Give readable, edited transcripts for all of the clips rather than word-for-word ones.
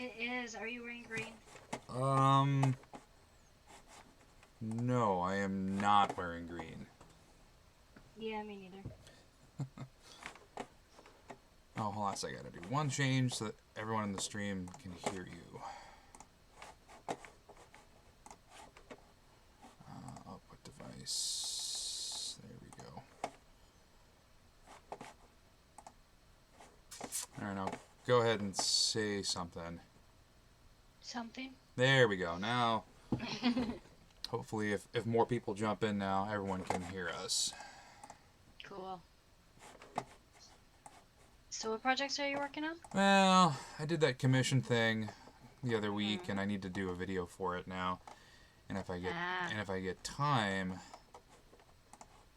It is. Are you wearing green? No, I am not wearing green. Yeah, me neither. Oh, hold on a second. I gotta do one change so that everyone in the stream can hear you. Output device. There we go. Alright, now go ahead and say something. Something? There we go. Now, hopefully, if more people jump in now, everyone can hear us. Cool. So what projects are you working on? Well, I did that commission thing the other week, and I need to do a video for it now. And if I get time,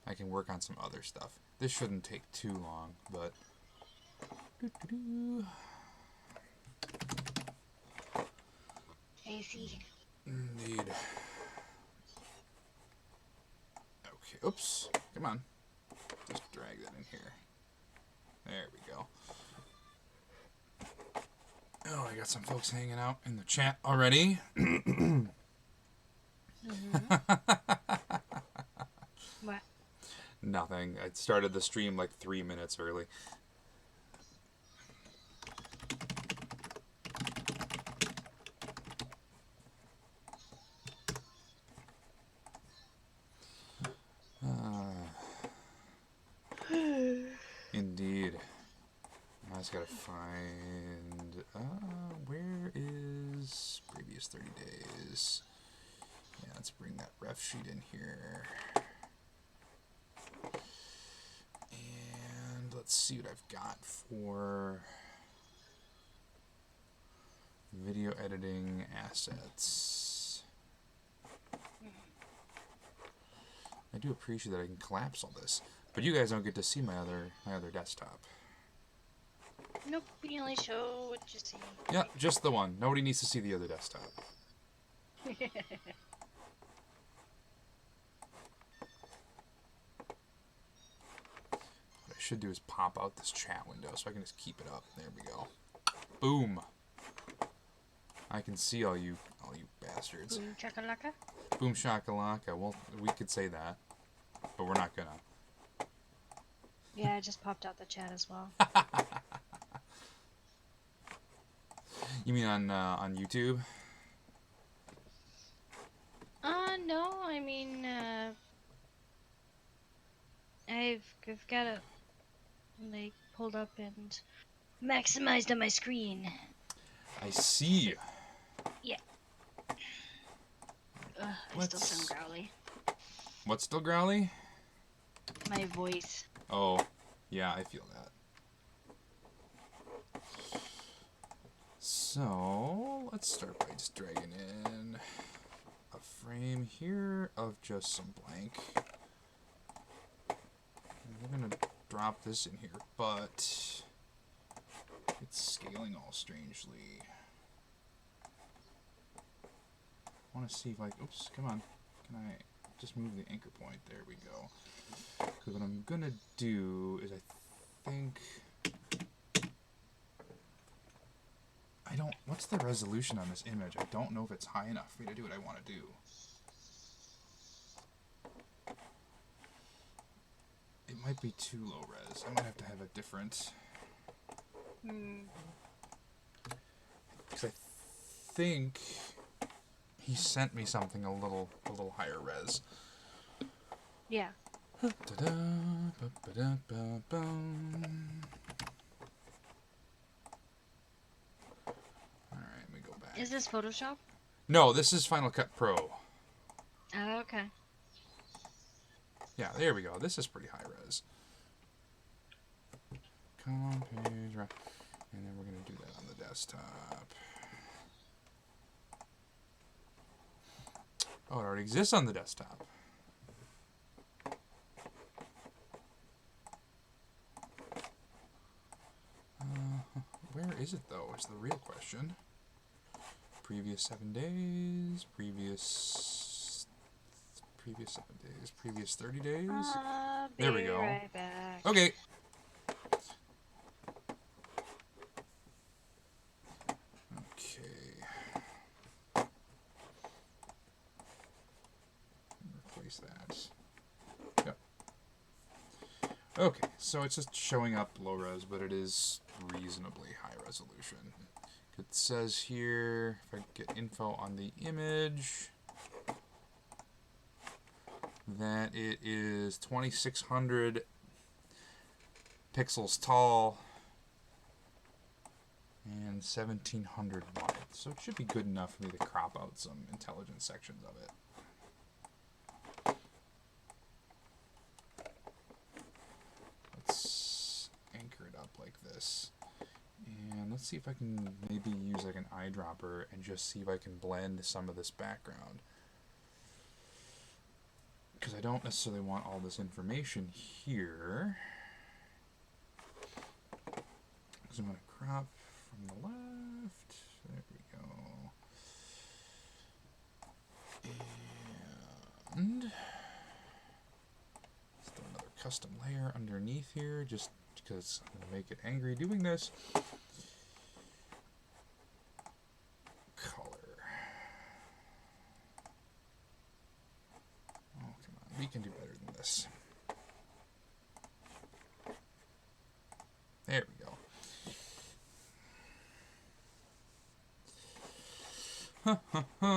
I can work on some other stuff. This shouldn't take too long, but AC. indeed. Okay, oops. Come on. Just drag that in here. There we go. Oh, I got some folks hanging out in the chat already. What? Nothing. I started the stream like 3 minutes early. Indeed. I just gotta find... where is previous 30 days? Yeah, let's bring that ref sheet in here. And let's see what I've got for video editing assets. I do appreciate that I can collapse all this, but you guys don't get to see my other desktop. Nope, we only show what you see. Yeah, just the one. Nobody needs to see the other desktop. What I should do is pop out this chat window so I can just keep it up. There we go. Boom. I can see all you bastards. Boom chakalaka. Boom shakalaka. Well, we could say that, but we're not gonna. Yeah, I just popped out the chat as well. You mean on YouTube? No, I mean, I've got it like pulled up and maximized on my screen. I see. Yeah. I still sound growly. What's still growly? My voice. Oh, yeah, I feel that. So, let's start by just dragging in a frame here of just some blank. And we're going to drop this in here, but it's scaling all strangely. I want to see if oops, come on. Can I just move the anchor point? There we go. Because what I'm going to do is I think... what's the resolution on this image? I don't know if it's high enough for me to do what I want to do. It might be too low res. I might have to have a different... Because I think he sent me something a little higher res. Yeah. Alright, let me go back. Is this Photoshop? No, this is Final Cut Pro. Oh, okay. Yeah, there we go. This is pretty high res. Come on, page, right. And then we're going to do that on the desktop. Oh, it already exists on the desktop. Where is it, though, is the real question. Previous 7 days, previous 7 days, previous 30 days. There we go. Right back. Okay. Okay, replace that. Yep. Okay, so it's just showing up low res, but it is reasonably high resolution. It says here, if I get info on the image, that it is 2600 pixels tall and 1700 wide. So it should be good enough for me to crop out some intelligent sections of it. Let's anchor it up like this. And let's see if I can maybe use like an eyedropper and just see if I can blend some of this background. Because I don't necessarily want all this information here. Because I'm going to crop from the left. There we go. And let's throw another custom layer underneath here, just because I'm going to make it angry doing this. Color. Oh, come on. We can do better than this. There we go. Ha ha ha.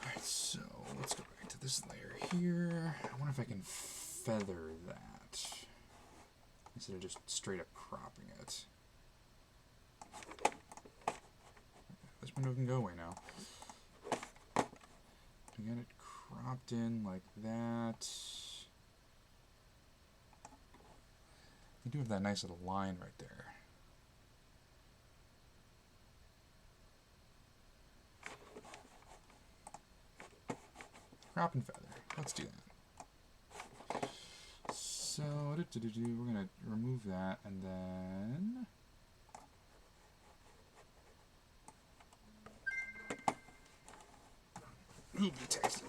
Alright, so let's go back to this layer here. I wonder if I can feather that instead of just straight up cropping it. This window can go away now. To get it cropped in like that. You do have that nice little line right there. Crop and feather. Let's do that. So, we're going to remove that and then... Who be texting me?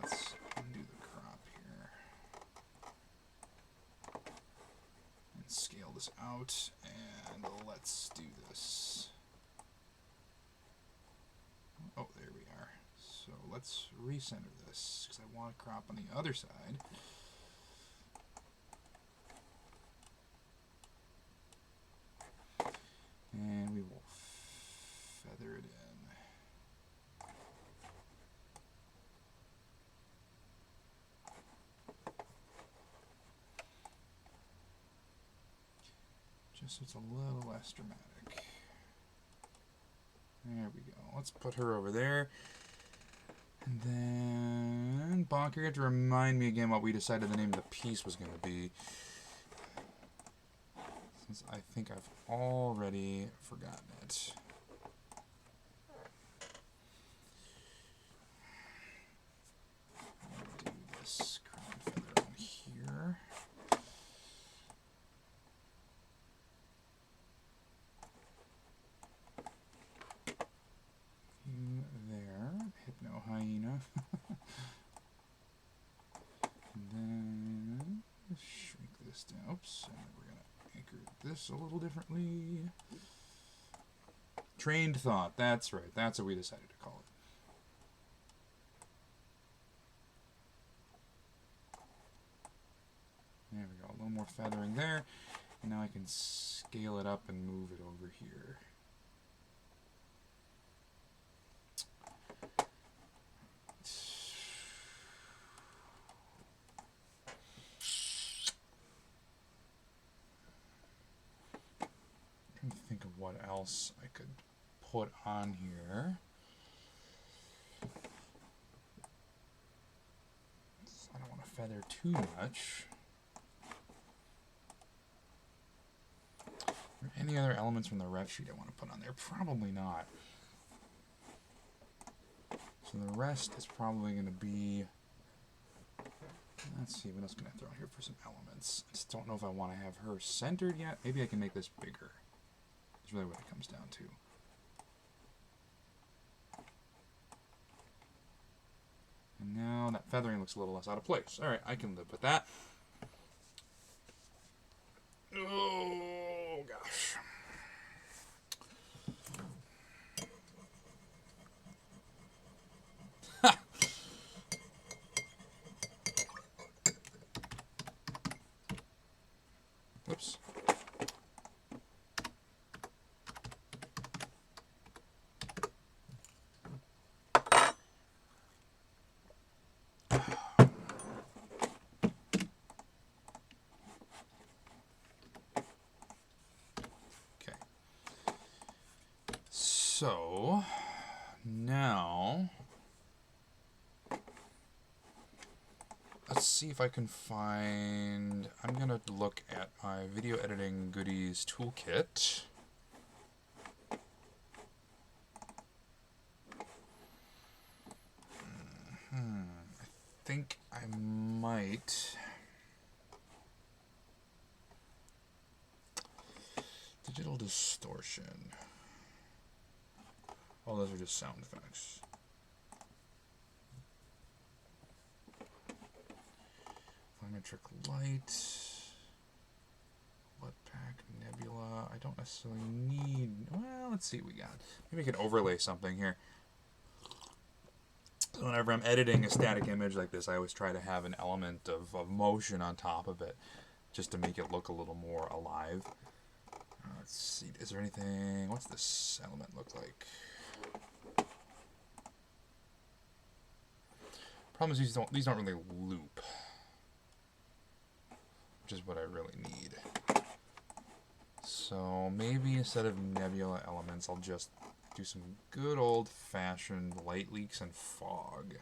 Let's undo the crop here and scale this out, and let's do this. Oh, there we are. So let's recenter this because I want to crop on the other side. And we will feather it in. Just so it's a little less dramatic. There we go. Let's put her over there. And then, Bonk, you're going to have to remind me again what we decided the name of the piece was going to be. Since I think I've already forgotten it. I'm going to do this crown feather on here. You there, Hypno Hyena. And then shrink this down. Oops, and then we're going to anchor this a little differently. Trained thought, that's right. That's what we decided to call it. There we go, a little more feathering there. And now I can scale it up and move it over here. Trying to think of what else I could put on here. I don't want to feather too much. Any other elements from the ref sheet I want to put on there? Probably not. So the rest is probably going to be... Let's see, what else can I throw in here for some elements? I just don't know if I want to have her centered yet. Maybe I can make this bigger. That's really what it comes down to. And now that feathering looks a little less out of place. Alright, I can live with that. Oh, gosh. Whoops. Okay. So, now... Let's see if I can find... I'm going to look at my video editing goodies toolkit. I think I might... Digital distortion. Oh, those are just sound effects. Volumetric light, blood pack, nebula. I don't necessarily need... Well, let's see what we got. Maybe we can overlay something here. So whenever I'm editing a static image like this, I always try to have an element of motion on top of it, just to make it look a little more alive. Let's see, is there anything... What's this element look like? Problem is these don't really loop, which is what I really need. So maybe instead of nebula elements, I'll just do some good old-fashioned light leaks and fog.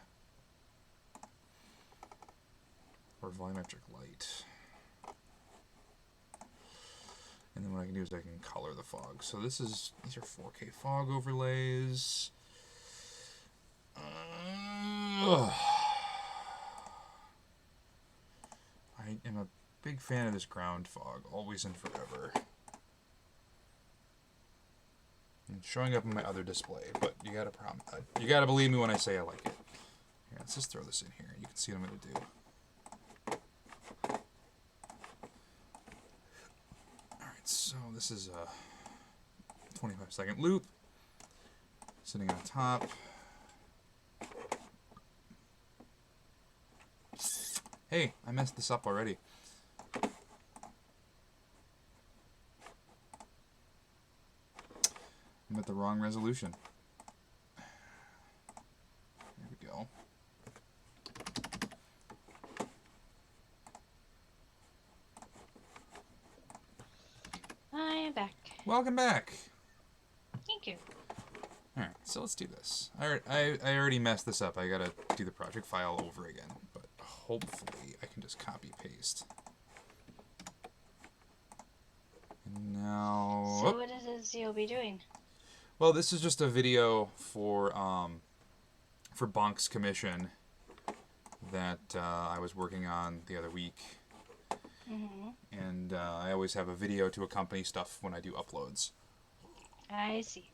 Or volumetric light. And then what I can do is I can color the fog. So these are 4K fog overlays. I am a big fan of this ground fog, always and forever. It's showing up in my other display, but you gotta believe me when I say I like it. Here, let's just throw this in here. You can see what I'm gonna do. Alright, so this is a 25-second loop sitting on top. Hey, I messed this up already. I'm at the wrong resolution. There we go. I am back. Welcome back. Thank you. Alright, so let's do this. I already messed this up. I gotta do the project file over again, but hopefully I can just copy paste. And now... So what is it you'll be doing? Well, this is just a video for Bonk's commission that I was working on the other week. Mm-hmm. And I always have a video to accompany stuff when I do uploads. I see.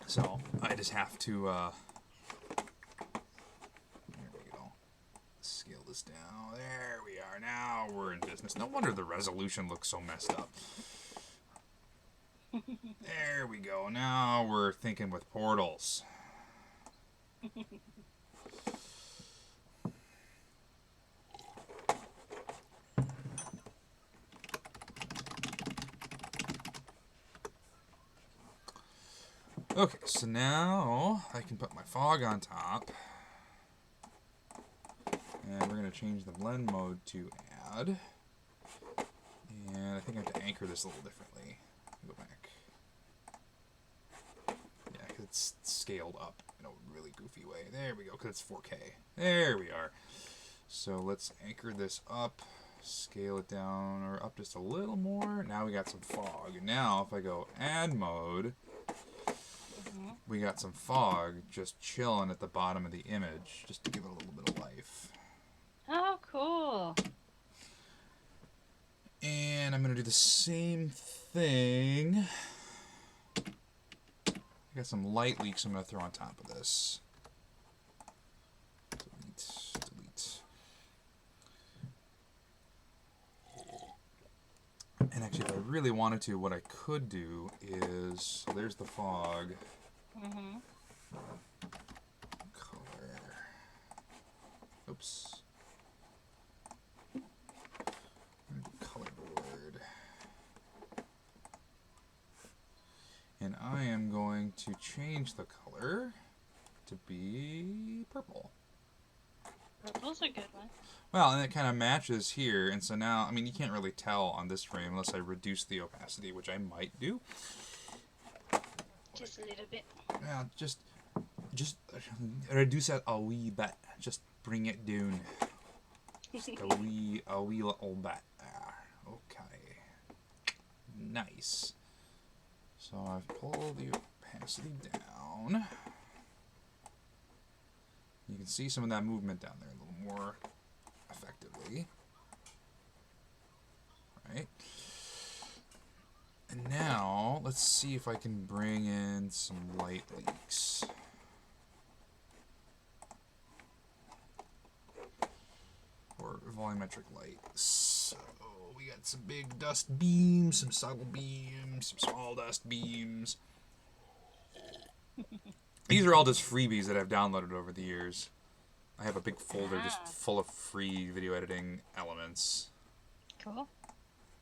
So I just have to, there we go, scale this down. There we are. Now we're in business. No wonder the resolution looks so messed up. There we go. Now we're thinking with portals. Okay, so now I can put my fog on top. And we're going to change the blend mode to add. And I think I have to anchor this a little differently. Go back. Yeah, because it's scaled up in a really goofy way. There we go, because it's 4K. There we are. So let's anchor this up scale it down or up just a little more. Now we got some fog. Now if I go add mode, we got some fog just chilling at the bottom of the image just to give it a little bit of life. Oh, cool. And I'm going to do the same thing. I got some light leaks I'm going to throw on top of this. Delete. And actually, if I really wanted to, what I could do is, so there's the fog. Color. Oops. Color board. And I am going to change the color to be purple. Purple's a good one. Well, and it kind of matches here, and so now, I mean, you can't really tell on this frame unless I reduce the opacity, which I might do. Just a little bit. Well, just reduce it a wee bit. Just bring it down. Just a wee little bit there. Okay. Nice. So I've pulled the opacity down. You can see some of that movement down there a little more effectively. Right. And now, let's see if I can bring in some light leaks. Or volumetric light. So, we got some big dust beams, some subtle beams, some small dust beams. These are all just freebies that I've downloaded over the years. I have a big folder just full of free video editing elements. Cool.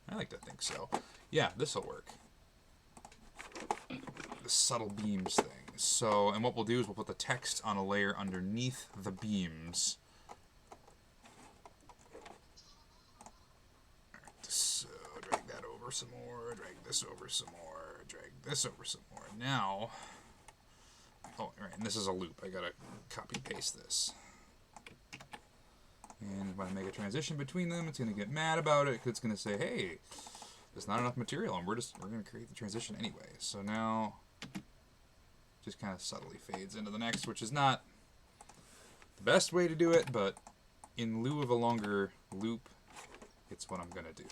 I like to think so. Yeah, this will work. The subtle beams thing. So, and what we'll do is we'll put the text on a layer underneath the beams. Alright, so drag that over some more, drag this over some more, drag this over some more. Now, oh, right, and this is a loop. I gotta copy paste this. And when I make a transition between them, it's gonna get mad about it because it's gonna say, hey, there's not enough material, and we're gonna create the transition anyway. So now, just kind of subtly fades into the next, which is not the best way to do it, but in lieu of a longer loop, it's what I'm gonna do.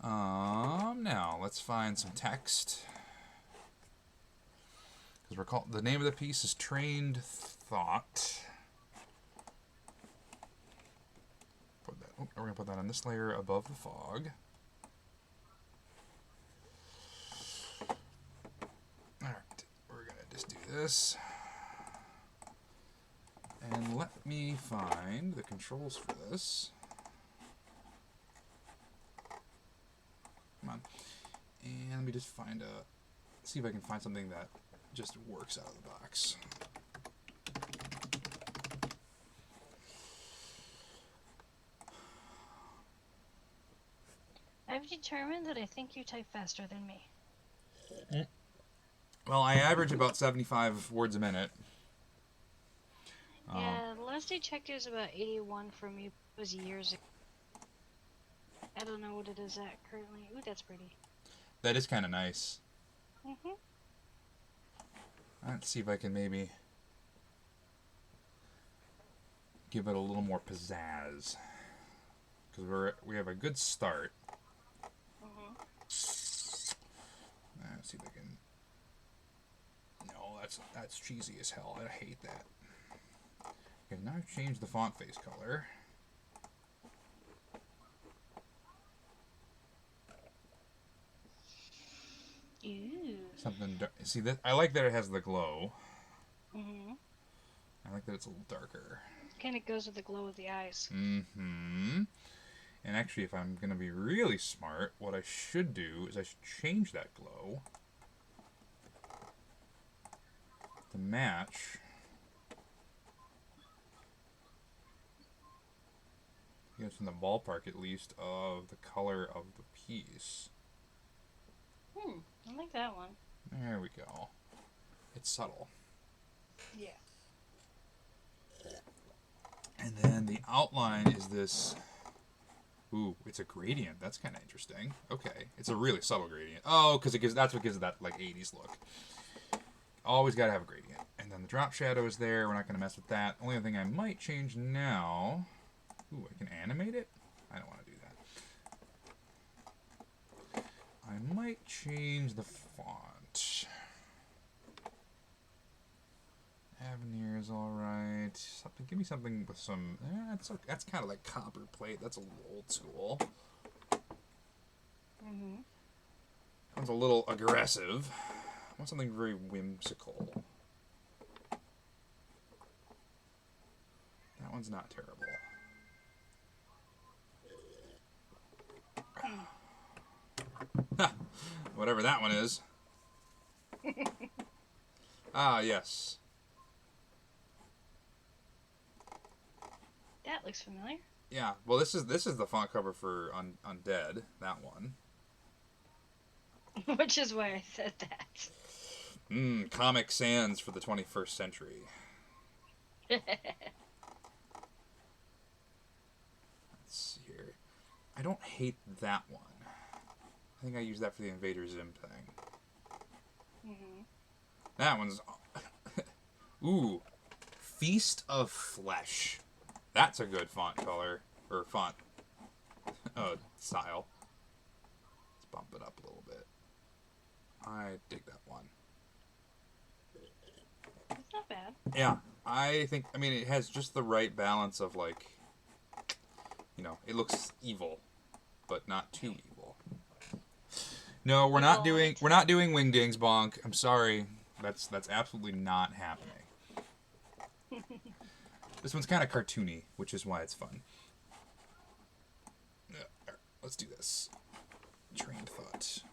Now let's find some text. Because the name of the piece is Trained Thought. We're going to put that on this layer above the fog. Alright, we're going to just do this. And let me find the controls for this. Come on. And let me just see if I can find something that just works out of the box. I've determined that I think you type faster than me. Well, I average about 75 words a minute. Yeah, the last I checked it was about 81 for me. It was years ago. I don't know what it is at currently. Ooh, that's pretty. That is kind of nice. Mm-hmm. Let's see if I can maybe give it a little more pizzazz. Because we have a good start. Let's see if I can... No, that's cheesy as hell. I hate that. Okay, now I've changed the font face color. Ooh. See that? I like that it has the glow. Mm-hmm. I like that it's a little darker. Kind of goes with the glow of the eyes. Mm-hmm. And actually, if I'm going to be really smart, what I should do is I should change that glow to match. I guess in the ballpark, at least, of the color of the piece. I like that one. There we go. It's subtle. Yeah. And then the the outline is this... Ooh, it's a gradient. That's kind of interesting. Okay, it's a really subtle gradient. Oh, because that's what gives it that, like, 80s look. Always got to have a gradient. And then the drop shadow is there. We're not going to mess with that. Only thing I might change now... Ooh, I can animate it? I don't want to do that. I might change the font. Avenir is alright. Something, give me something with some... that's kind of like copper plate. That's a little old school. Mm-hmm. Sounds a little aggressive. I want something very whimsical. That one's not terrible. Whatever that one is. Ah, yes. That looks familiar. Yeah. Well, this is the font cover for Undead. That one. Which is why I said that. Comic Sans for the 21st century. Let's see here. I don't hate that one. I think I use that for the Invader Zim thing. Mm-hmm. That one's... Ooh. Feast of Flesh. That's a good font color. Or font. Style. Let's bump it up a little bit. I dig that one. It's not bad. Yeah. I think... I mean, it has just the right balance of, like... You know, it looks evil. But not too evil. No, we're not doing Wingdings, Bonk. I'm sorry. That's absolutely not happening. This one's kind of cartoony, which is why it's fun. Let's do this. Trained thought.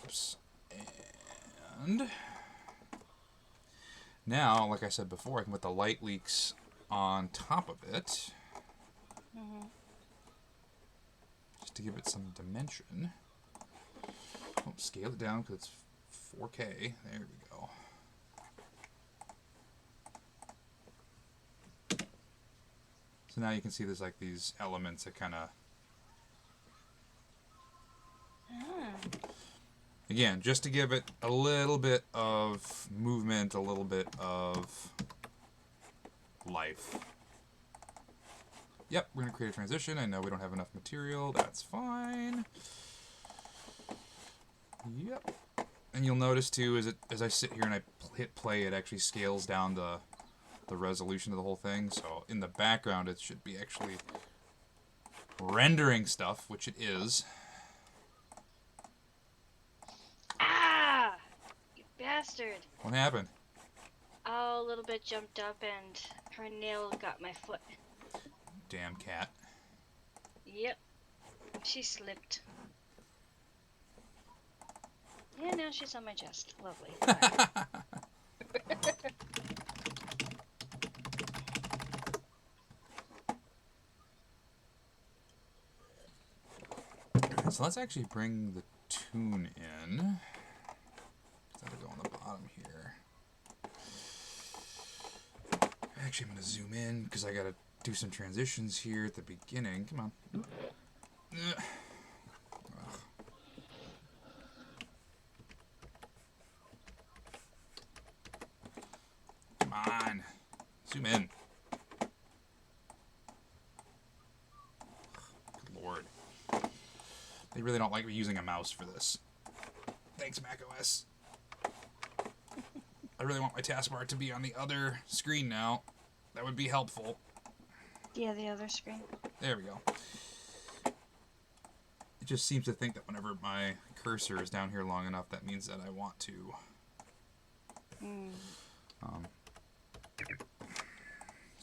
Oops. And now, like I said before, I can put the light leaks on top of it. Mm-hmm. Just to give it some dimension. Oh, scale it down because it's 4K. There we go. So now you can see there's like these elements that kind of... Again, just to give it a little bit of movement, a little bit of life. Yep, we're going to create a transition. I know we don't have enough material. That's fine. Yep. And you'll notice too, as I sit here and I hit play, it actually scales down the resolution of the whole thing. So in the background, it should be actually rendering stuff, which it is. Ah! You bastard! What happened? Oh, a little bit jumped up and her nail got my foot. Damn cat. Yep. She slipped. Yeah, now she's on my chest. Lovely. So let's actually bring the tune in. That'll go on the bottom here. Actually, I'm going to zoom in because I got to do some transitions here at the beginning. Come on. Ugh. Come on. Zoom in. Good Lord. They really don't like me using a mouse for this. Thanks, macOS. I really want my taskbar to be on the other screen now. That would be helpful. Yeah, the other screen. There we go. It just seems to think that whenever my cursor is down here long enough, that means that I want to.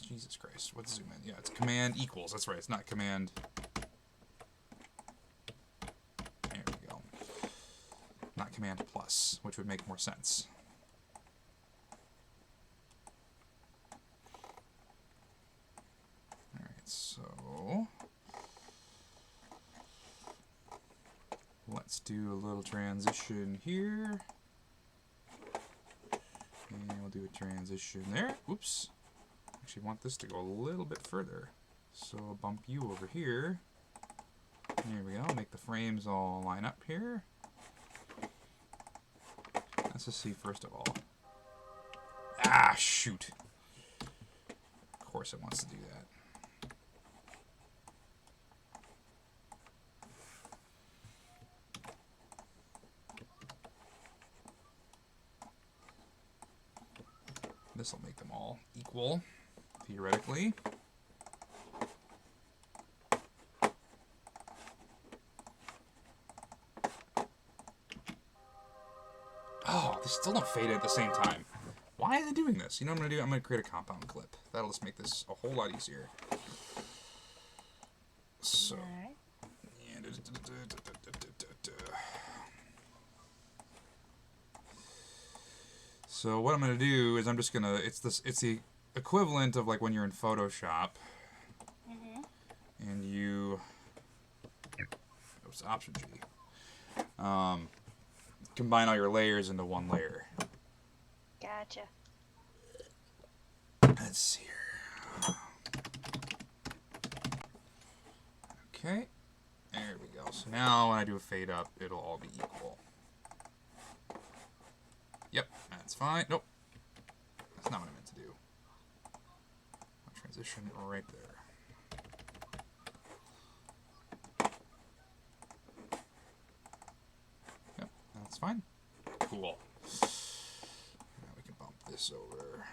Jesus Christ. What's zoom in? Yeah, it's command equals. That's right. It's not command. There we go. Not command plus, which would make more sense. Alright, so let's do a little transition here. And we'll do a transition there. Oops. actually want this to go a little bit further. So I'll bump you over here. There we go. Make the frames all line up here. Let's just see first of all. Ah, shoot. Of course it wants to do that. This will make them all equal, theoretically. Oh, they still don't fade at the same time. Why are they doing this? You know what I'm going to do? I'm going to create a compound clip. That'll just make this a whole lot easier. So, Alright. yeah, so what I'm going to do is I'm just going to, it's the equivalent of like when you're in Photoshop and you, oops, Option G, combine all your layers into one layer. Gotcha. Let's see here. Okay, there we go. So now when I do a fade up, it'll all be equal. Yep, that's fine. Nope, that's not what I meant to do. I'll transition right there. Yep, that's fine. Cool. Now we can bump this over.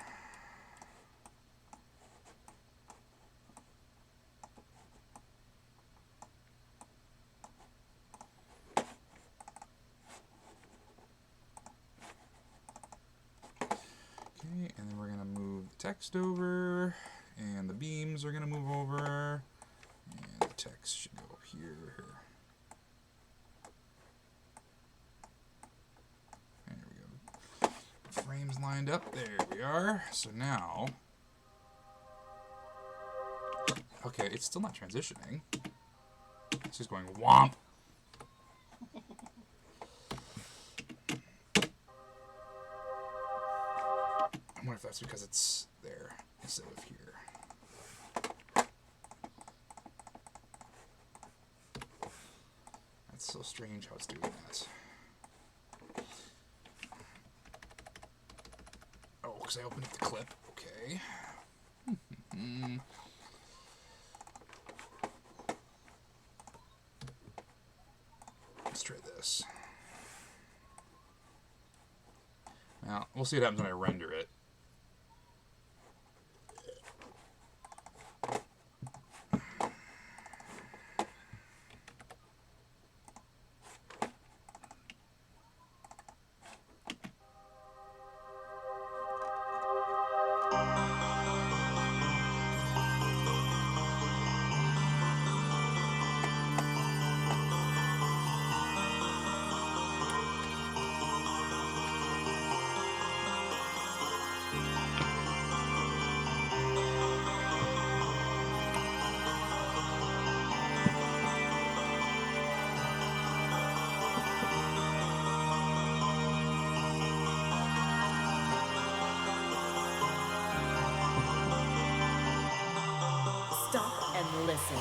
Okay, and then we're going to move the text over, and the beams are going to move over, and the text should go up here. There we go. Frames lined up, there we are. So now, okay, it's still not transitioning. It's just going womp. I wonder if that's because it's there instead of here. That's so strange how it's doing that. Oh, because I opened up the clip. Okay. Let's try this. Now, we'll see what happens when I render it. Stop and listen.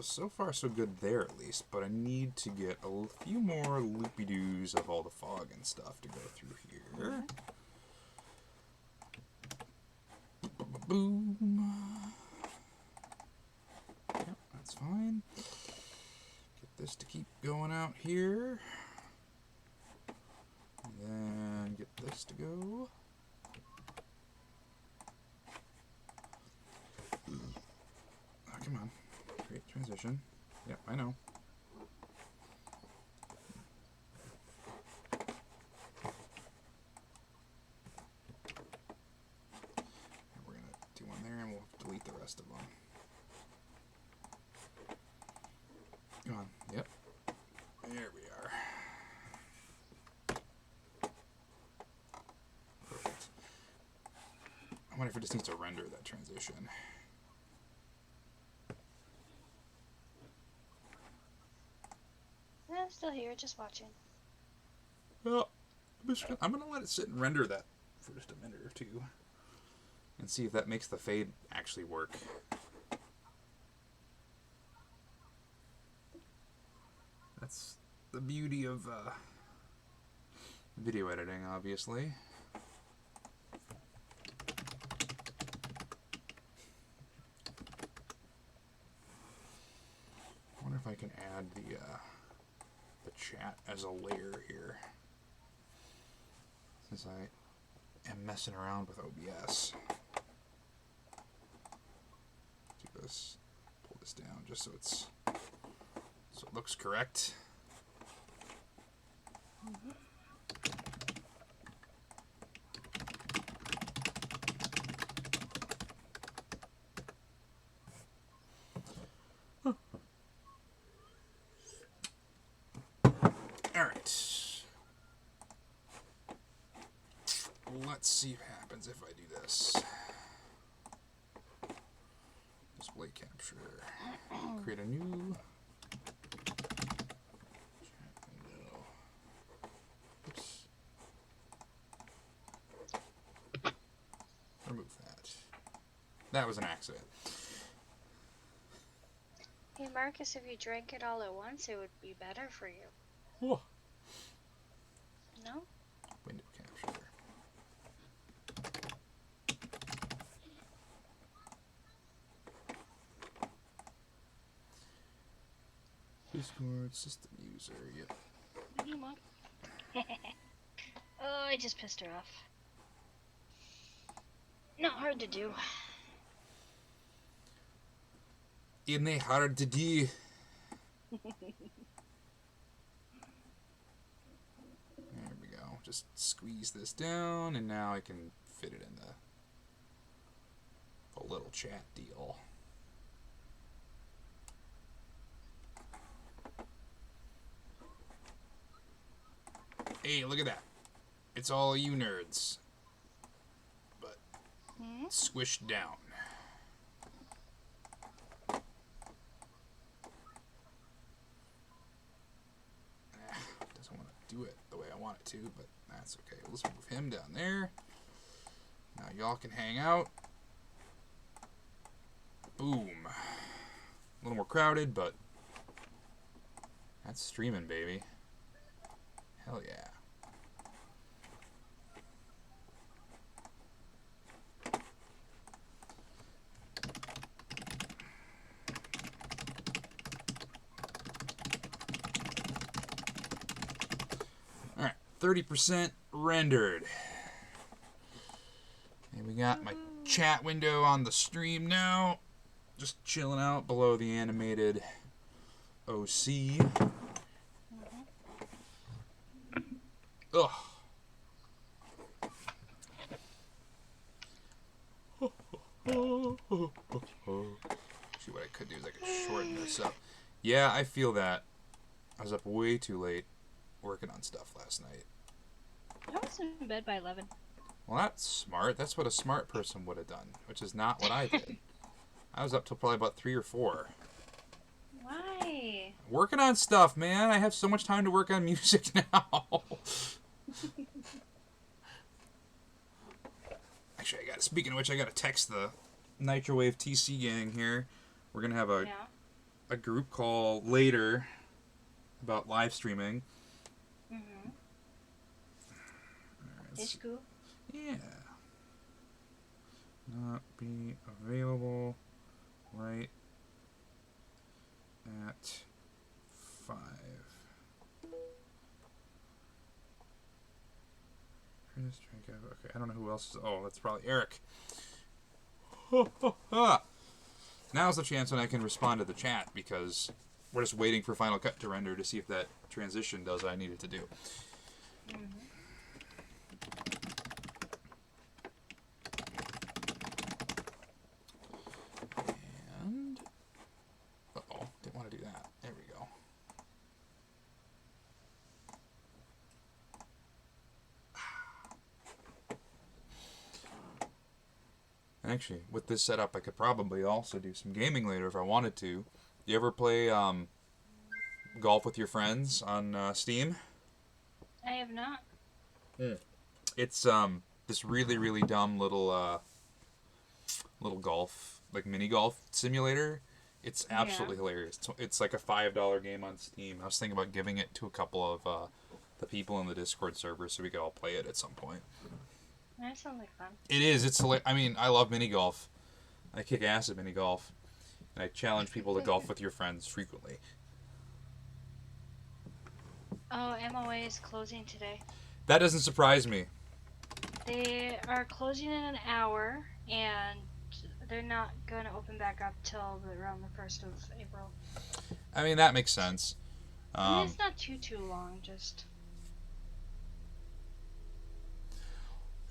So far so good there at least, but I need to get a few more loopy-doos of all the fog and stuff to go through here. Boom. Yep, that's fine. Get this to keep going out here. And then get this to go. Oh, come on. Great transition. Yep, I know. And we're going to do one there and we'll delete the rest of them. Come on. Yep. There we are. wonder if it just needs to render that transition. I'm still here, just watching. Well, I'm going to let it sit and render that for just a minute or two and see if that makes the fade actually work. That's the beauty of video editing, obviously. I wonder if I can add the chat as a layer here, since I am messing around with OBS. Do this, pull this down just so it looks correct. Alright. Let's see what happens if I do this. Display capture. Create a new chat window. Oops. Remove that. That was an accident. Hey Marcus, if you drank it all at once, it would be better for you. Whoa. No? Window capture. Discord system user, yep. Come on. Oh, I just pissed her off. Not hard to do. Isn't it hard to do? There we go. Just squeeze this down, and now I can fit it in the little chat deal. Hey, look at that. It's all you nerds. But squished down. Doesn't want to do it the way I want it to, but that's okay. Let's move him down there. Now y'all can hang out. Boom. A little more crowded, but that's streaming, baby. Hell yeah. Alright, 30% rendered. And we got my chat window on the stream now. Just chilling out below the animated OC. Ugh. See, what I could do is I could shorten this up. Yeah, I feel that. I was up way too late working on stuff last night. I was in bed by 11. Well, that's smart. That's what a smart person would have done, which is not what I did. I was up till probably about 3 or 4. Why? Working on stuff, man. I have so much time to work on music now. Actually, speaking of which, I got to text the Nitrowave TC gang here. We're going to have a group call later about live streaming. Mm-hmm. Right, It's cool. yeah. Not be available right at 5. Okay, I don't know who else is. Oh, that's probably Eric. Now's the chance when I can respond to the chat, because we're just waiting for Final Cut to render to see if that transition does what I need it to do. And uh-oh, didn't want to do that. There we go. And actually, with this setup, I could probably also do some gaming later if I wanted to. You ever play golf with your friends on Steam? I have not. It's this really really dumb little golf like mini golf simulator. It's absolutely hilarious. It's like a $5 game on Steam. I was thinking about giving it to a couple of the people in the Discord server so we could all play it at some point. That sounds like fun. It is. It's hilarious. I mean, I love mini golf. I kick ass at mini golf, and I challenge people to golf with your friends frequently. Oh, MOA is closing today. That doesn't surprise me. They are closing in an hour, and they're not going to open back up till around the 1st of April. I mean, that makes sense. I mean, it's not too long, just...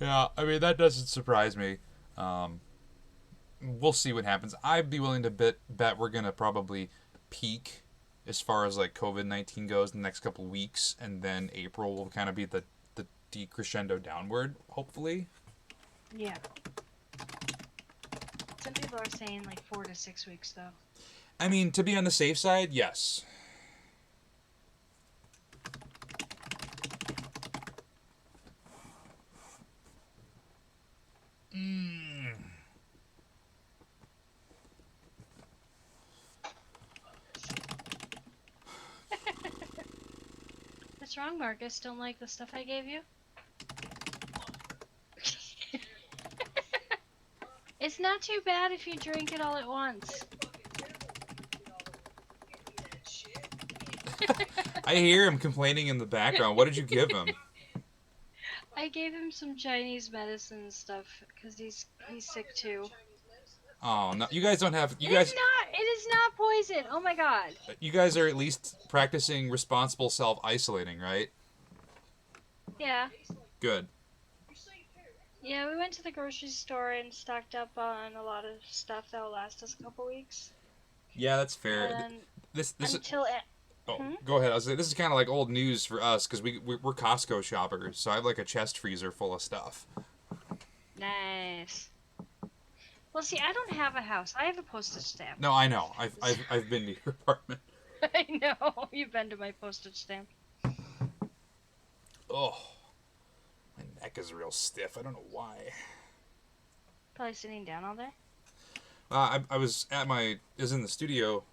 Yeah, I mean, that doesn't surprise me. We'll see what happens. I'd be willing to bet we're going to probably peak as far as like COVID-19 goes in the next couple of weeks, and then April will kind of be the decrescendo downward, hopefully. Yeah. Some people are saying like 4 to 6 weeks, though. I mean, to be on the safe side, yes. What's wrong, Marcus? Don't like the stuff I gave you? It's not too bad if you drink it all at once. I hear him complaining in the background. What did you give him? I gave him some Chinese medicine and stuff because he's sick too. Oh no! You guys don't have. It is not poison. Oh my god. You guys are at least practicing responsible self-isolating, right? Yeah. Good. Yeah, we went to the grocery store and stocked up on a lot of stuff that will last us a couple weeks. Yeah, that's fair. And This until go ahead. I was like, this is kind of like old news for us because we're Costco shoppers, so I have like a chest freezer full of stuff. Nice. Well, see, I don't have a house. I have a postage stamp. No, I know. I've been to your apartment. I know. You've been to my postage stamp. Oh, my neck is real stiff. I don't know why. Probably sitting down all day. I was in the studio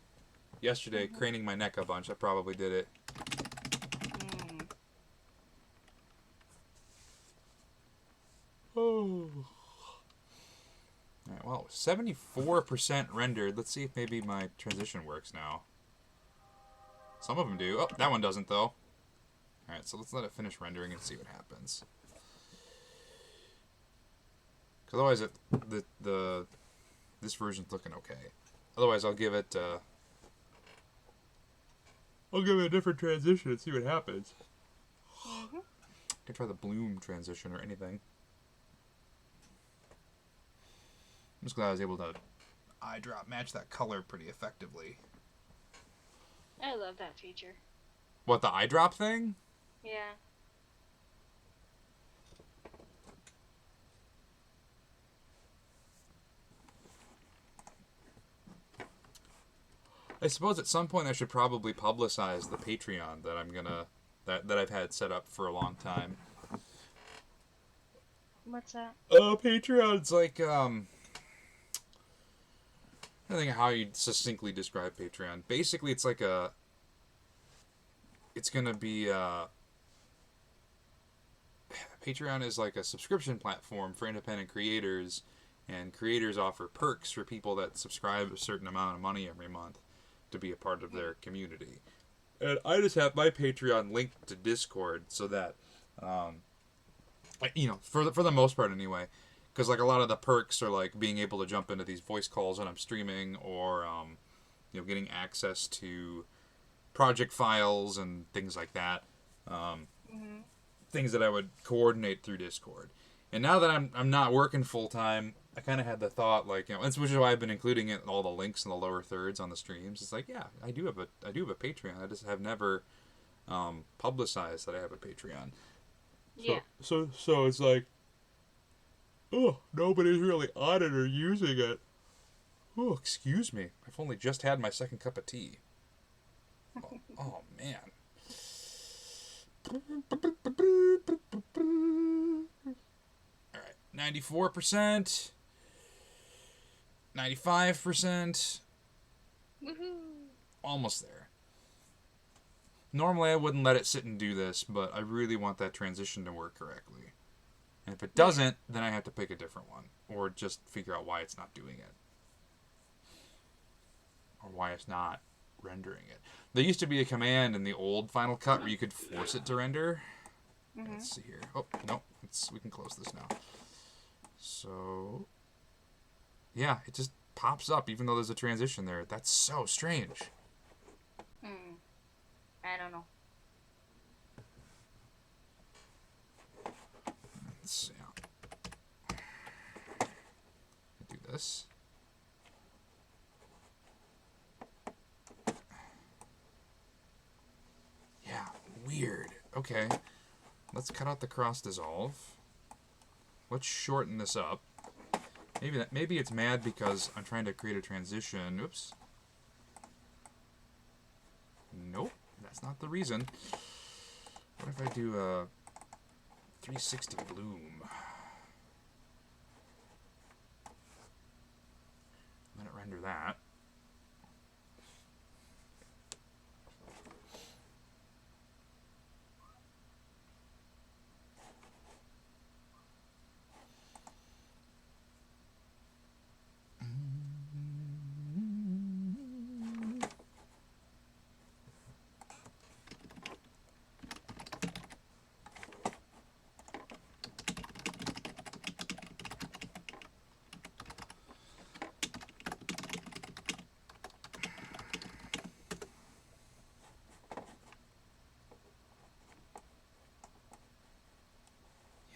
yesterday craning my neck a bunch. I probably did it. Oh. Alright, well, 74% rendered. Let's see if maybe my transition works now. Some of them do. Oh, that one doesn't, though. Alright, so let's let it finish rendering and see what happens. Because otherwise, this version's looking okay. Otherwise, I'll give it a different transition and see what happens. I can try the bloom transition or anything. I'm just glad I was able to eyedrop match that color pretty effectively. I love that feature. What, the eyedrop thing? Yeah. I suppose at some point I should probably publicize the Patreon that I've had set up for a long time. What's that? Patreon's like I don't think how you'd succinctly describe Patreon. Basically, it's like it's gonna be Patreon is like a subscription platform for independent creators, and creators offer perks for people that subscribe a certain amount of money every month to be a part of their community. And I just have my Patreon linked to Discord so that, for the most part anyway, because like a lot of the perks are like being able to jump into these voice calls when I'm streaming, or getting access to project files and things like that. Things that I would coordinate through Discord. And now that I'm not working full time, I kind of had the thought, like, which is why I've been including it in all the links in the lower thirds on the streams. It's like, yeah, I do have a Patreon. I just have never publicized that I have a Patreon. Yeah. So it's like, Oh, nobody's really on it or using it. Oh, excuse me. I've only just had my second cup of tea. Oh man. Alright, 94%. 95%. Woohoo! Almost there. Normally I wouldn't let it sit and do this, but I really want that transition to work correctly. And if it doesn't, then I have to pick a different one. Or just figure out why it's not doing it. Or why it's not rendering it. There used to be a command in the old Final Cut where you could force it to render. Mm-hmm. Let's see here. Oh, no. We can close this now. So, yeah, it just pops up even though there's a transition there. That's so strange. I don't know. Let's see. Do this. Yeah, weird. Okay. Let's cut out the cross dissolve. Let's shorten this up. Maybe it's mad because I'm trying to create a transition. Oops. Nope, that's not the reason. What if I do a 360 bloom? Let it render that.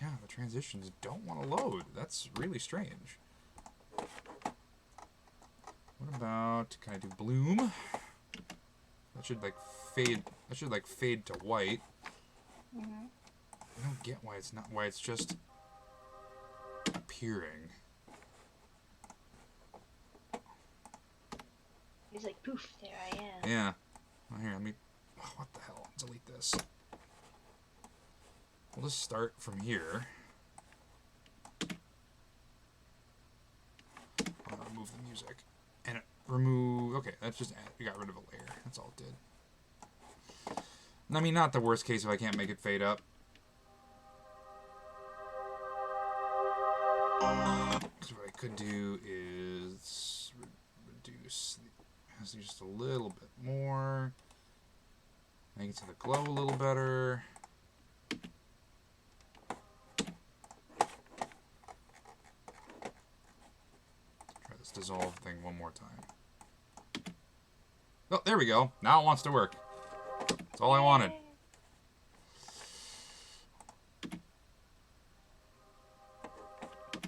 Yeah, the transitions don't want to load. That's really strange. What about, can I do bloom? That should like fade to white. Mm-hmm. I don't get why it's just appearing. He's like, poof, there I am. Yeah. Well, here, let me, oh, what the hell? Delete this. We'll just start from here. I'll remove the music. And remove, okay, that's just, we got rid of a layer. That's all it did. I mean, not the worst case if I can't make it fade up. Because what I could do is reduce just a little bit more. Make it to the glow a little better. Try this dissolve thing one more time. Oh, there we go. Now it wants to work. That's all I wanted.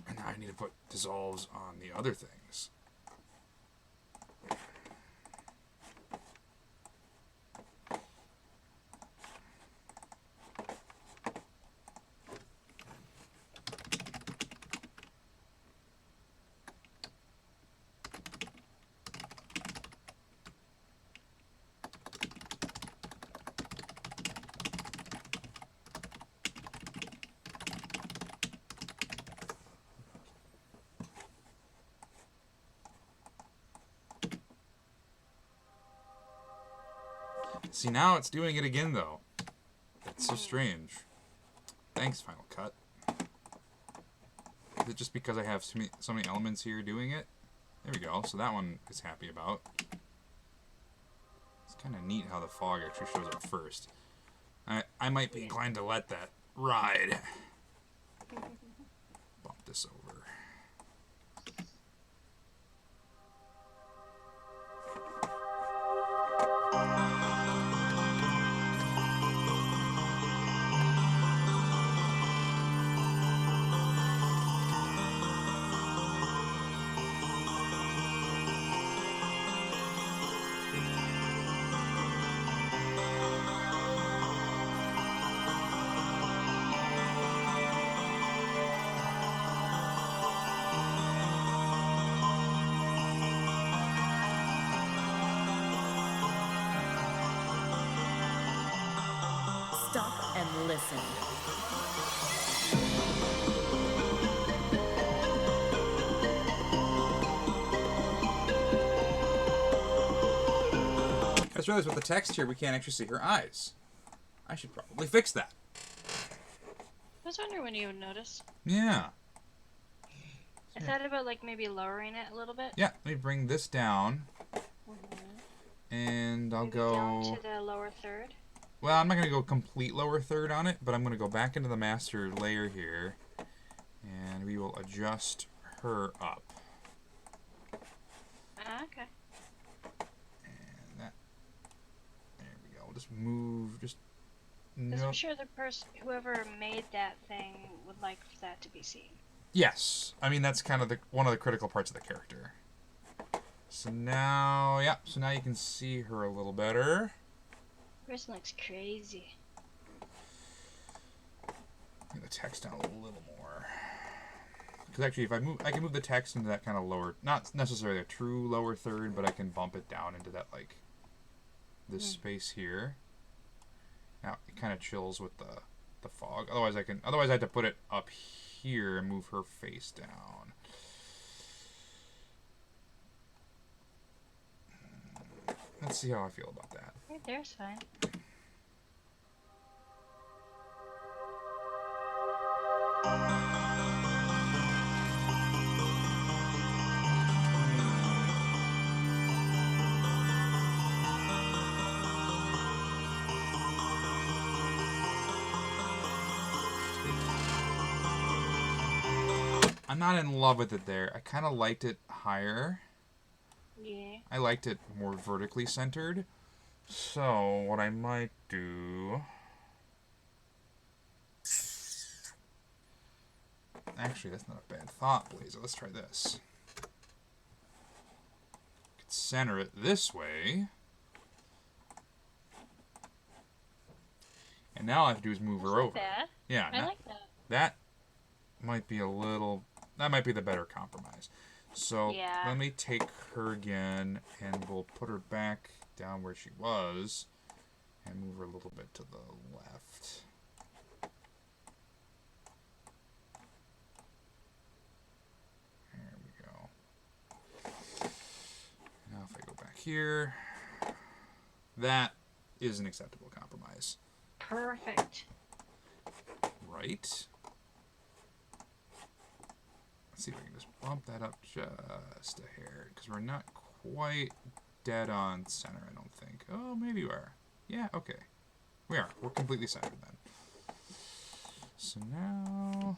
And now I need to put dissolves on the other things. See, now it's doing it again, though. That's so strange. Thanks, Final Cut. Is it just because I have so many elements here doing it? There we go. So that one is happy about. It's kind of neat how the fog actually shows up first. I might be inclined to let that ride. Bump this over. Stop and listen. I just realized with the text here, we can't actually see her eyes. I should probably fix that. I was wondering when you would notice. Yeah. I thought about like maybe lowering it a little bit. Yeah, let me bring this down. And I'll Maybe go down to the lower third. Well, I'm not going to go complete lower third on it, but I'm going to go back into the master layer here, and we will adjust her up. Okay. And that, there we go. We'll just move, just, Because no. I'm sure the person, whoever made that thing, would like that to be seen. Yes. I mean, that's kind of one of the critical parts of the character. So now, yeah, so now you can see her a little better. Person looks crazy. Bring the text down a little more. Because actually, if I can move the text into that kind of lower, not necessarily a true lower third, but I can bump it down into that, like, this space here. Now, it kind of chills with the fog. Otherwise, I have to put it up here and move her face down. Let's see how I feel about that. Right there's fine. I'm not in love with it there. I kind of liked it higher. Yeah. I liked it more vertically centered. So, what I might do... Actually, that's not a bad thought, Blazer. Let's try this. Could center it this way. And now all I have to do is move her over. Bad. Yeah, I like that. That might be a little... That might be the better compromise. So, Yeah. let me take her again, and we'll put her back down where she was, and move her a little bit to the left. There we go. Now if I go back here, that is an acceptable compromise. Perfect. Right? Let's see if I can just bump that up just a hair, because we're not quite dead on center, I don't think. Oh, maybe we are. Yeah, okay. We are. We're completely centered then. So now...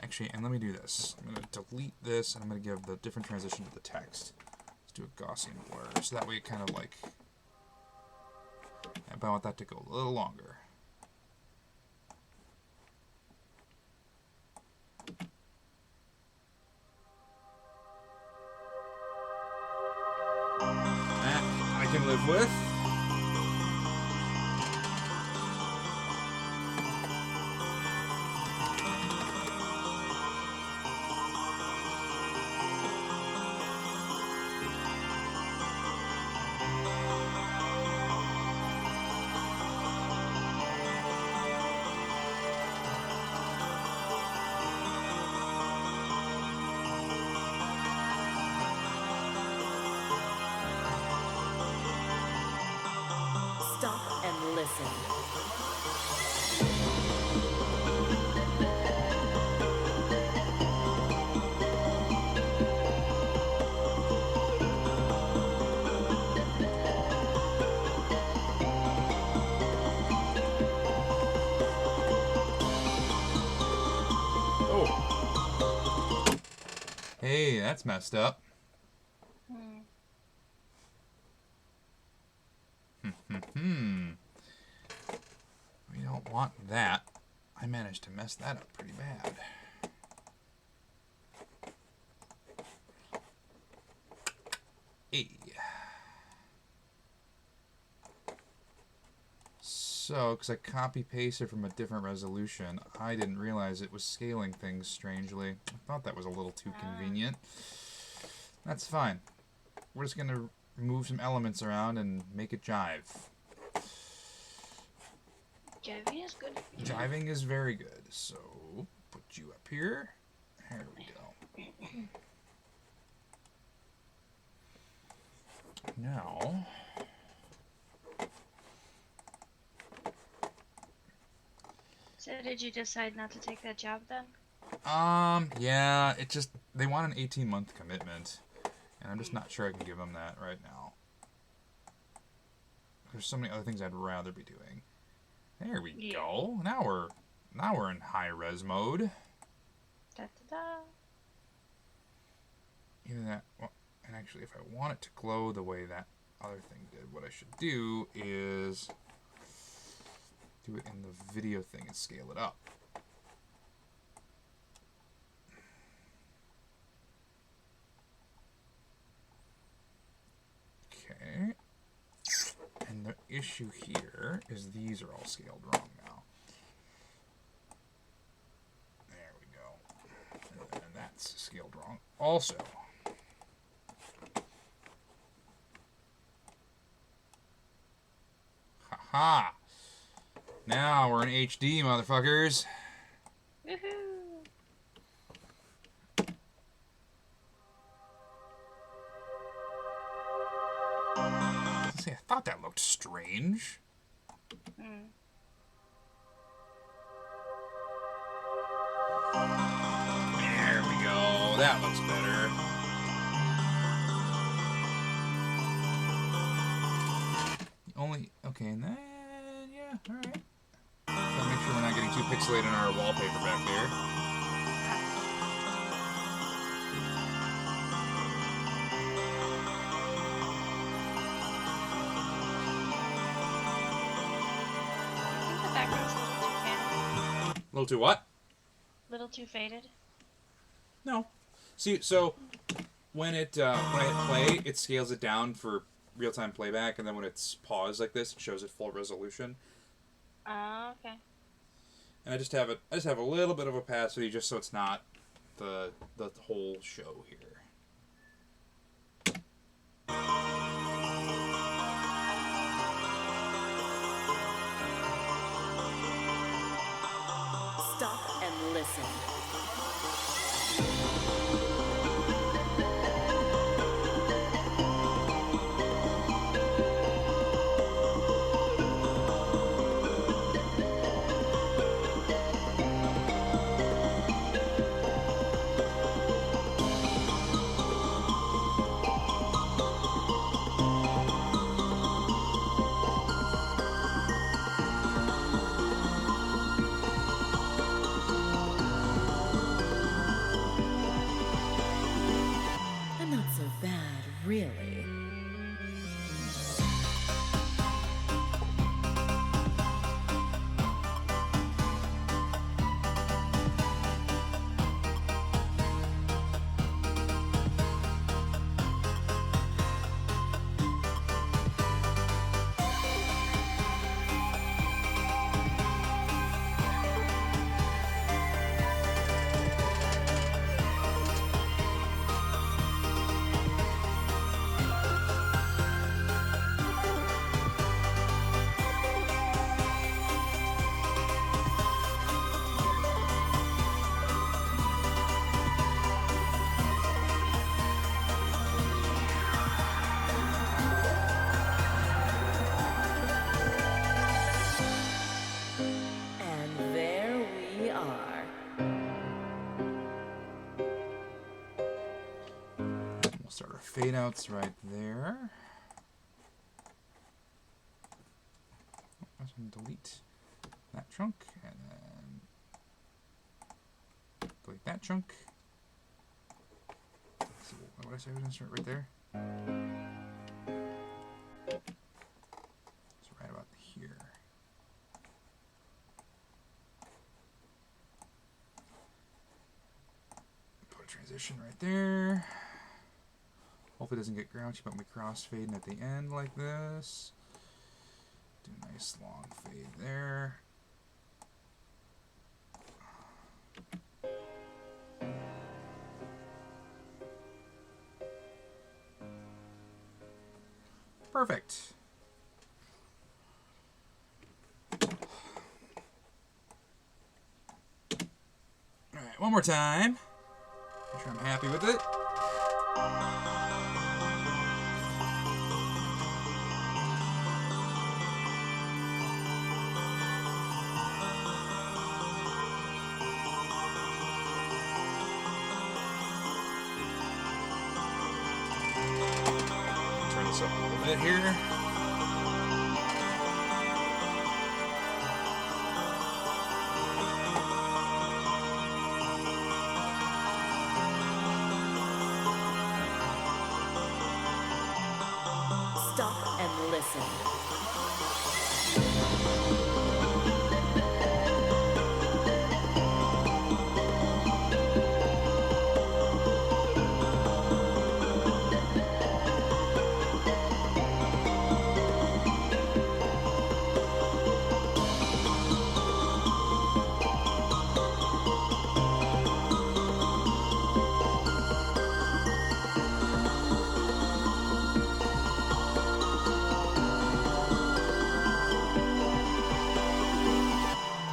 Actually, and let me do this. I'm going to delete this, and I'm going to give the different transition to the text. Let's do a Gaussian blur, so that way it kind of like... But I want that to go a little longer. That I can live with. Stop and listen. Oh. Hey, that's messed up. We don't want that. I managed to mess that up pretty bad. Hey. So, because I copy-pasted from a different resolution, I didn't realize it was scaling things strangely. I thought that was a little too convenient. That's fine. We're just going to move some elements around and make it jive. Jiving is good. Jiving is very good. So, put you up here. There we go. Now... So did you decide not to take that job then? Yeah, it just, they want an 18-month commitment, and I'm just not sure I can give them that right now. There's so many other things I'd rather be doing. There we go. Now we're in high-res mode. Da-da-da. Either that, well, and actually, if I want it to glow the way that other thing did, what I should do is do it in the video thing and scale it up. Okay. And the issue here is these are all scaled wrong now. There we go. And that's scaled wrong also. Haha! Now we're in HD, motherfuckers. Woohoo! I thought that looked strange. Mm. There we go. That looks better. Okay, and then, yeah, alright. Gotta make sure we're not getting too pixelated in our wallpaper back there. I think the background's a little too faded. A little too what? Little too faded. No. See, so when I hit play, it scales it down for real-time playback, and then when it's paused like this, it shows it full resolution. Okay. And I just have a little bit of opacity just so it's not the whole show here. Stop and listen. I'm not so bad, really. And there we are. We'll start our fade outs right there. I'm going to delete that chunk and then delete that chunk. So what did I say I was going to start right there? It's right about here. Put a transition right there. Hopefully it doesn't get grouchy, but we crossfading at the end like this. Do a nice long fade there. Perfect. Alright, one more time. Make sure I'm happy with it. Turn this up a little bit here. Stop and listen.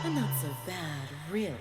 And not so bad, really.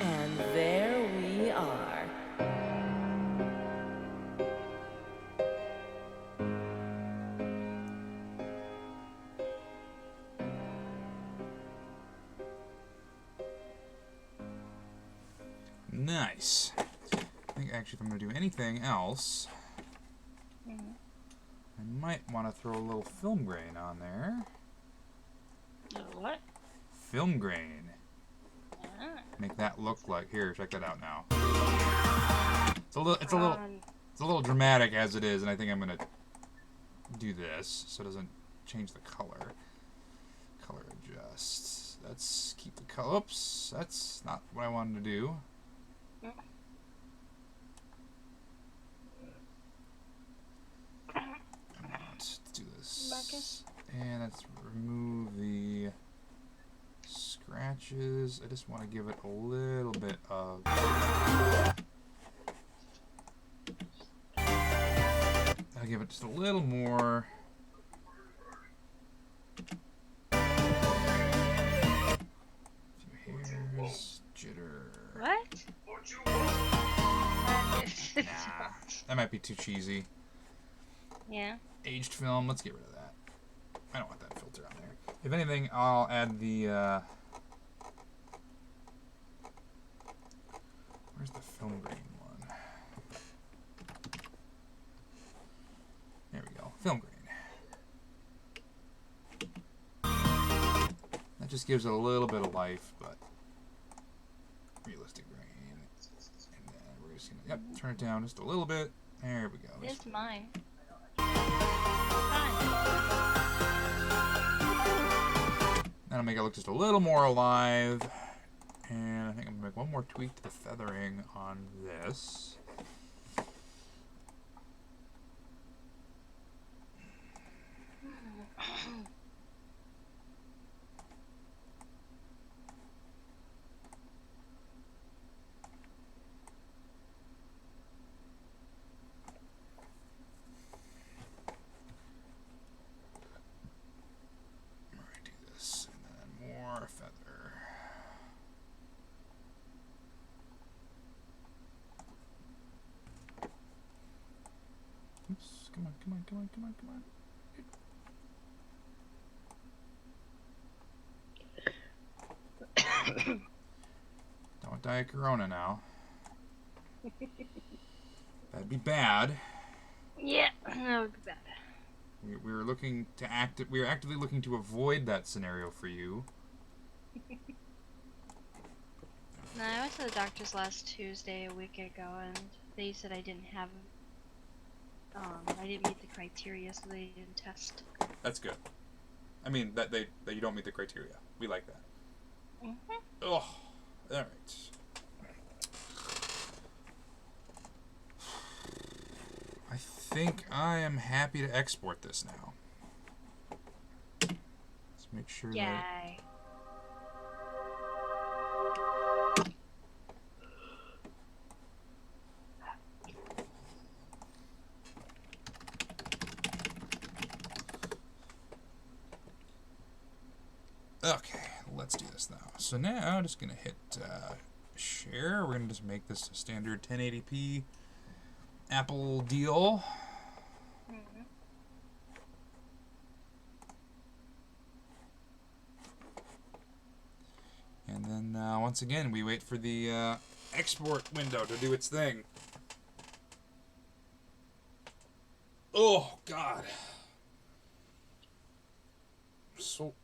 And there we are. Nice. I think actually if I'm going to do anything else, I might want to throw a little film grain on there. What? Film grain. Ah. Make that look like, here, check that out now. It's a little dramatic as it is, and I think I'm going to do this so it doesn't change the color. Color adjust. Let's keep the color. Oops, that's not what I wanted to do. Let's do this. Marcus? And let's remove the scratches. I just want to give it a little bit of... I'll give it just a little more... Hairs, jitter. What? Nah, that might be too cheesy. Yeah. Aged film, let's get rid of that. I don't want that filter on there. If anything, I'll add the, where's the film grain one? There we go, film grain. That just gives it a little bit of life, but realistic grain. And then we're just gonna, yep, turn it down just a little bit. There we go. It's mine. That'll make it look just a little more alive. And I think I'm gonna make one more tweak to the feathering on this. Do this, and then more feather. Come on, come on, come on, come on, come on. Don't die of Corona now. That'd be bad. Yeah, that would be bad. We were looking to we were actively looking to avoid that scenario for you. No, I went to the doctor's last Tuesday a week ago, and they said I didn't have. I didn't meet the criteria, so they didn't test. That's good. I mean that you don't meet the criteria. We like that. Mhm. Oh, all right. I think I am happy to export this now. Let's make sure that. Yay. Okay, let's do this now. So now I'm just gonna hit share. We're gonna just make this a standard 1080p Apple deal. Mhm. And then once again, we wait for the export window to do its thing. Oh God,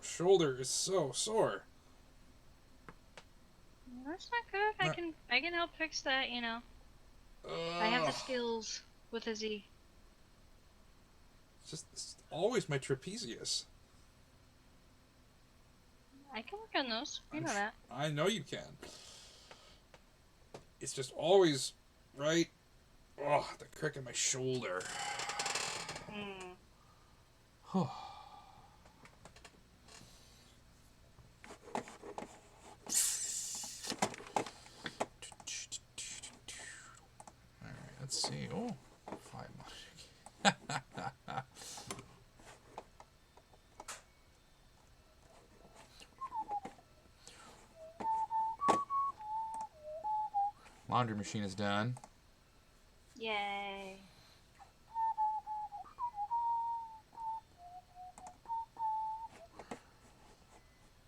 shoulder is so sore. That's not good. I can help fix that. You know, I have the skills with a Z. It's always my trapezius. I can work on those. You know that. I know you can. It's just always right. Oh, the crick in my shoulder. Mm. Alright, let's see. Oh, 5 months. Laundry machine is done. Yay.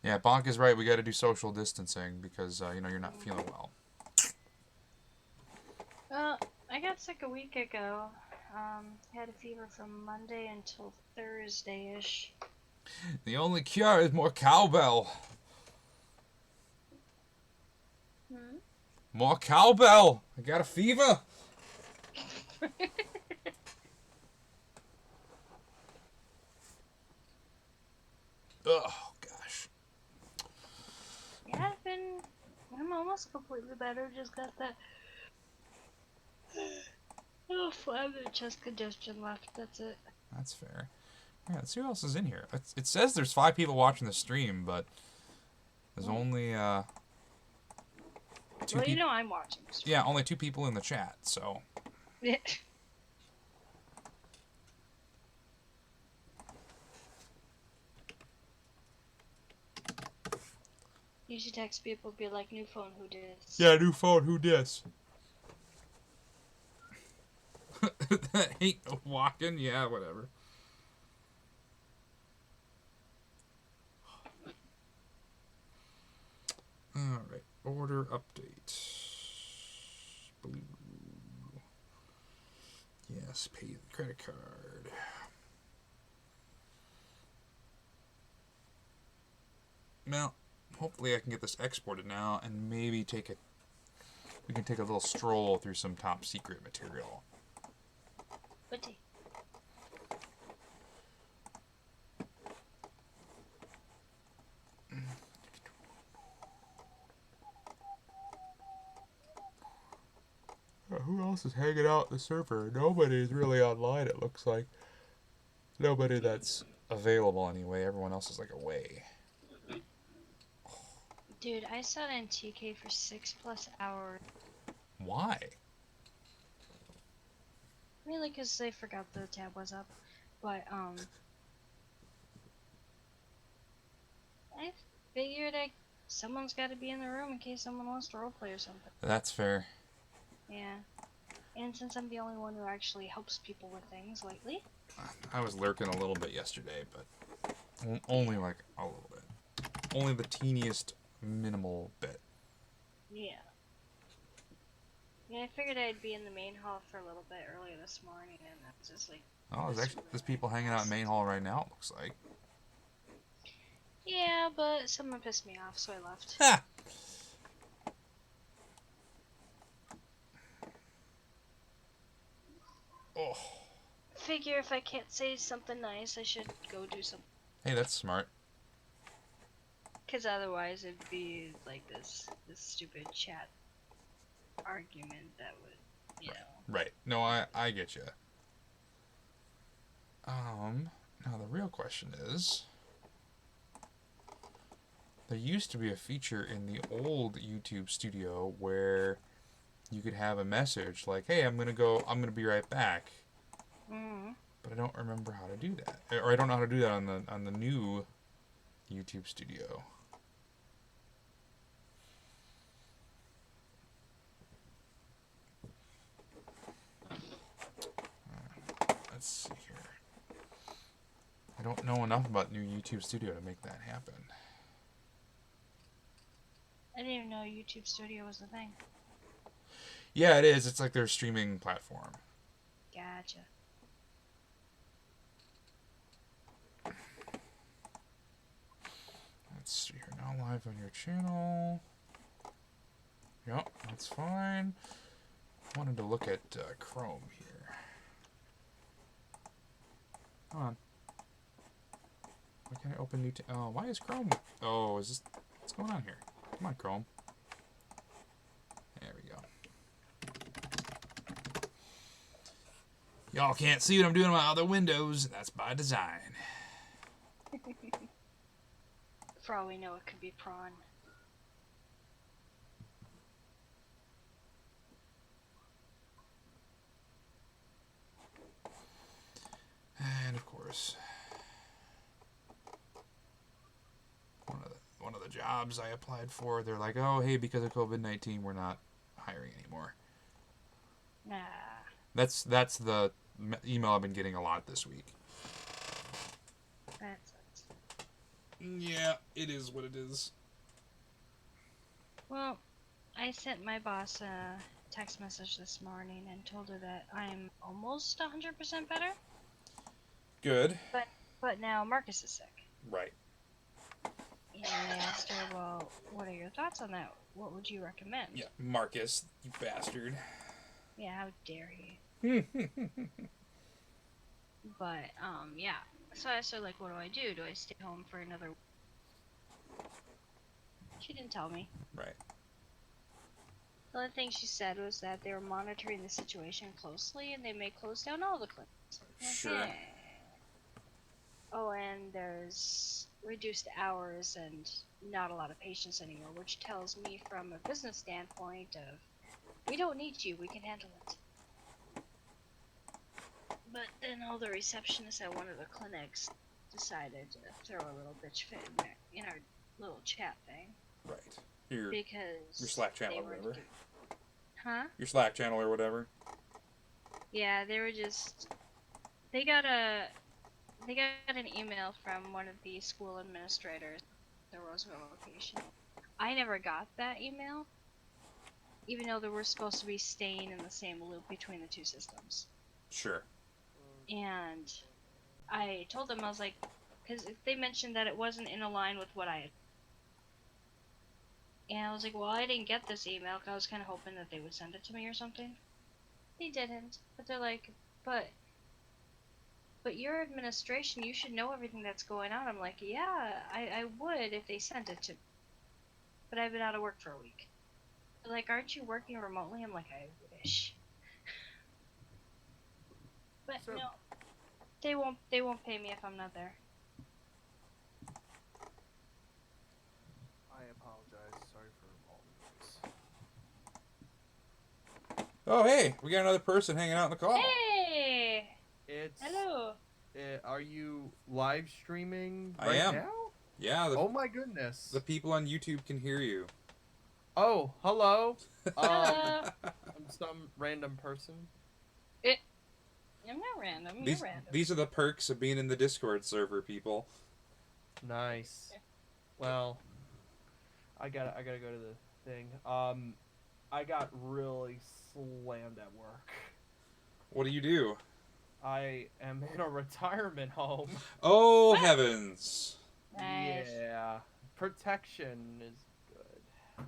Yeah, Bonk is right. We got to do social distancing because you're not feeling well. Well, I got sick a week ago. Had a fever from Monday until Thursday-ish. The only cure is more cowbell. Hmm? More cowbell. I got a fever. Oh gosh. Yeah, I'm almost completely better. Just got that little flab and chest congestion left. That's it. That's fair. Yeah, let's see who else is in here. It says there's 5 people watching the stream, but there's only 2 Well, people. you know I'm watching. Yeah, only 2 people in the chat. So. Yeah. You should text people, be like, new phone, who dis? Yeah, new phone, who dis? Ain't walking, yeah, whatever. Alright, order update. Blue. Yes, pay the credit card. Well, hopefully I can get this exported now and maybe we can take a little stroll through some top secret material. Buddy. Who else is hanging out the server? Nobody's really online, it looks like. Nobody that's available anyway. Everyone else is like away. Dude, I sat in TK for 6+ hours. Why? Really, because they forgot the tab was up. But, I figured someone's got to be in the room in case someone wants to roleplay or something. That's fair. Yeah. And since I'm the only one who actually helps people with things lately. I was lurking a little bit yesterday, but only like a little bit. Only the teeniest minimal bit. Yeah. Yeah, I figured I'd be in the main hall for a little bit earlier this morning, and that's just like... Oh, there's people hanging out in main hall right now, it looks like. Yeah, but someone pissed me off, so I left. Ha! Oh. Figure if I can't say something nice, I should go do something. Hey, that's smart. Because otherwise it'd be like this stupid chat argument that would, you know. Right. No, I get you. Now the real question is, there used to be a feature in the old YouTube studio where you could have a message like, "Hey, I'm gonna be right back." Mm-hmm. But I don't remember how to do that, or I don't know how to do that on the new YouTube studio. Let's see here. I don't know enough about new YouTube studio to make that happen. I didn't even know YouTube Studio was a thing. Yeah, it is. It's like their streaming platform. Gotcha. Let's see here. Now live on your channel. Yep, that's fine. Wanted to look at Chrome here. Come on. Why can't I open new... Oh, why is Chrome... Oh, is this... What's going on here? Come on, Chrome. There we go. Y'all can't see what I'm doing on my other windows. That's by design. For all we know, it could be prawn. And of course, one of the jobs I applied for, they're like, "Oh, hey, because of COVID-19, we're not hiring anymore." Nah. That's the email I've been getting a lot this week. That sucks. Yeah, it is what it is. Well, I sent my boss a text message this morning and told her that I'm almost 100% better. Good. But now Marcus is sick. Right. And I asked her, well, what are your thoughts on that? What would you recommend? Yeah, Marcus, you bastard. Yeah, how dare he? But, yeah. So I asked her, like, what do I do? Do I stay home for another week? She didn't tell me. Right. The only thing she said was that they were monitoring the situation closely and they may close down all the clinics. Sure. Okay. Oh, and there's reduced hours and not a lot of patients anymore, which tells me from a business standpoint of, we don't need you, we can handle it. But then all the receptionists at one of the clinics decided to throw a little bitch fit in there, in our little chat thing. Right. Your Slack channel or whatever. Huh? Your Slack channel or whatever. Yeah, they were just... They got an email from one of the school administrators at the Roseville location. I never got that email, even though they were supposed to be staying in the same loop between the two systems. Sure. And I told them, I was like, because they mentioned that it wasn't in line with what I had. And I was like, well, I didn't get this email, because I was kind of hoping that they would send it to me or something. They didn't. But they're like, but your administration, you should know everything that's going on. I'm like, yeah, I would if they sent it to me. But I've been out of work for a week. They're like, aren't you working remotely? I'm like, I wish. But So, no, they won't pay me if I'm not there. I apologize. Sorry for all of this. Oh, hey, we got another person hanging out in the call. Hey! It's. Hello! Are you live streaming I right am. now? Yeah, Oh my goodness. the people on YouTube can hear you. Oh, hello. Hello. I'm some random person. It. I'm not random. You're random. These are the perks of being in the Discord server, people. Nice. Well, I gotta go to the thing. I got really slammed at work. What do you do? I am in a retirement home. Oh, What? heavens. Nice. Yeah. Protection is good.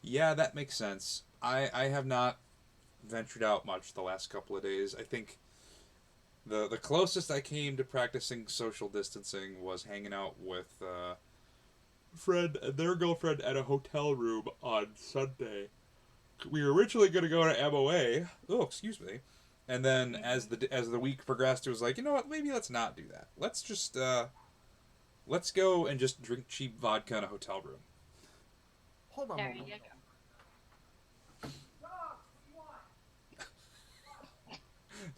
Yeah, that makes sense. I have not ventured out much the last couple of days. I think the closest I came to practicing social distancing was hanging out with friend and their girlfriend at a hotel room on Sunday. We were originally going to go to MOA. Oh, excuse me. And then as the week progressed, it was like, you know what? Maybe let's not do that. Let's just let's go and just drink cheap vodka in a hotel room. Hold on. There Hold on. you go.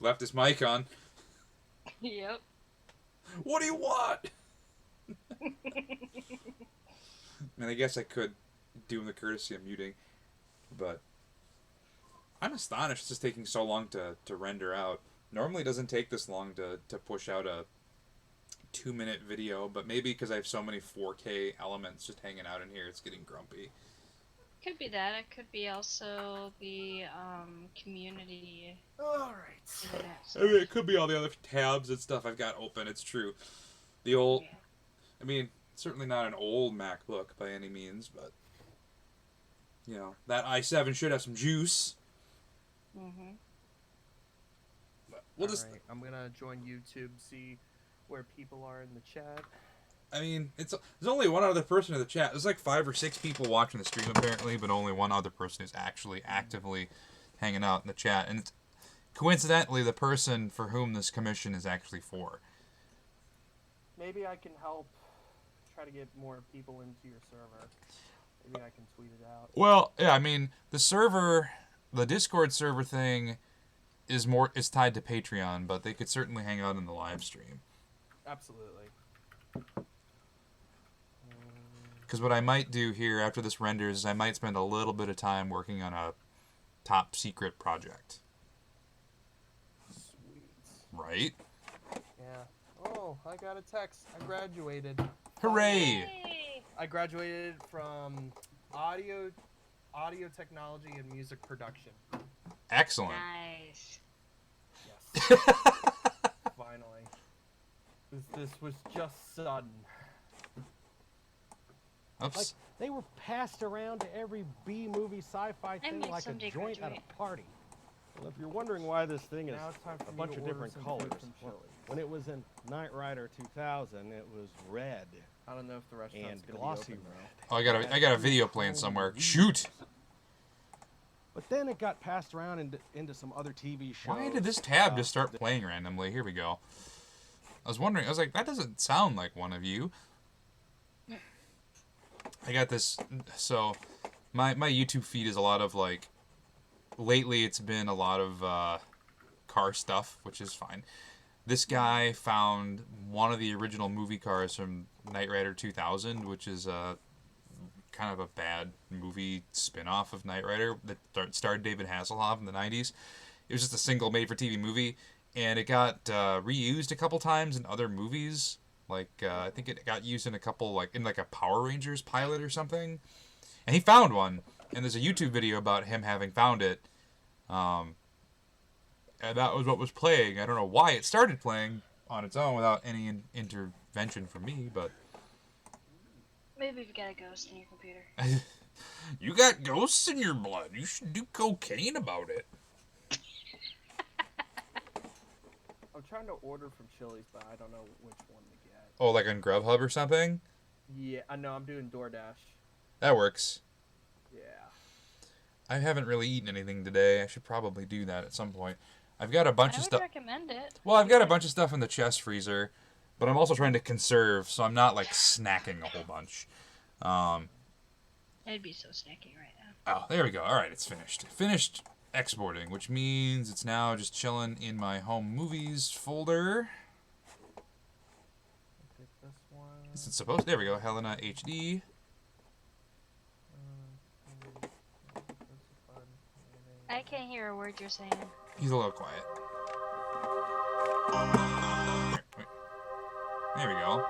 Left his mic on. Yep. What do you want? And I guess I could do him the courtesy of muting, but I'm astonished it's taking so long to render out. Normally it doesn't take this long to push out a 2-minute video, but maybe because I have so many 4K elements just hanging out in here, it's getting grumpy. Could be that. It could be also the community All right. internet I stuff. mean, it could be all the other tabs and stuff I've got open. It's true. The old, Yeah. I mean, certainly not an old MacBook by any means, but you know that i7 should have some juice. Mhm. But we'll just. All right. I'm gonna join YouTube. See where people are in the chat. I mean, there's only one other person in the chat. There's like 5 or 6 people watching the stream apparently, but only one other person who's actually actively hanging out in the chat, and it's coincidentally the person for whom this commission is actually for. Maybe I can help try to get more people into your server. Maybe I can tweet it out. Well, yeah, I mean, the Discord server thing is tied to Patreon, but they could certainly hang out in the live stream. Absolutely. Because what I might do here after this renders is I might spend a little bit of time working on a top secret project. Sweet. Right? Yeah. Oh, I got a text. I graduated. Hooray! Yay! I graduated from audio technology and music production. Excellent. Nice. Yes. Finally. This was just sudden. Oops. Like, they were passed around to every B-movie sci-fi thing made like a someday joint at graduate. a party. Well, if you're wondering why this thing is Now it's time for a me bunch to of order different some colors, food from well, Chili's. when it was in Knight Rider 2000, it was red I don't know if the restaurant's and gonna glossy be open, red. Oh, I got a video playing somewhere. Shoot! But then it got passed around into some other TV shows. Why did this tab just start playing randomly? Here we go. I was wondering. I was like, that doesn't sound like one of you. I got this. So, my YouTube feed is a lot of like. Lately, it's been a lot of car stuff, which is fine. This guy found one of the original movie cars from Knight Rider 2000, which is kind of a bad movie spin-off of Knight Rider that starred David Hasselhoff in the 90s. It was just a single made-for-TV movie, and it got reused a couple times in other movies. Like, I think it got used in a couple, like, in like a Power Rangers pilot or something. And he found one, and there's a YouTube video about him having found it. And that was what was playing. I don't know why it started playing on its own without any intervention from me, but... Maybe you've got a ghost in your computer. You got ghosts in your blood. You should do cocaine about it. I'm trying to order from Chili's, but I don't know which one to get. Oh, like on Grubhub or something? Yeah, I know. I'm doing DoorDash. That works. Yeah. I haven't really eaten anything today. I should probably do that at some point. I've got a bunch I of would stuff. recommend it. Well, I've got a bunch of stuff in the chest freezer, but I'm also trying to conserve, so I'm not like snacking a whole bunch. I'd be so snacky right now. Oh, there we go. All right, it's finished. Finished exporting, which means it's now just chilling in my home movies folder. Pick this one. Is it supposed? There we go. Helena HD. I can't hear a word you're saying. He's a little quiet. Here, wait. There we go.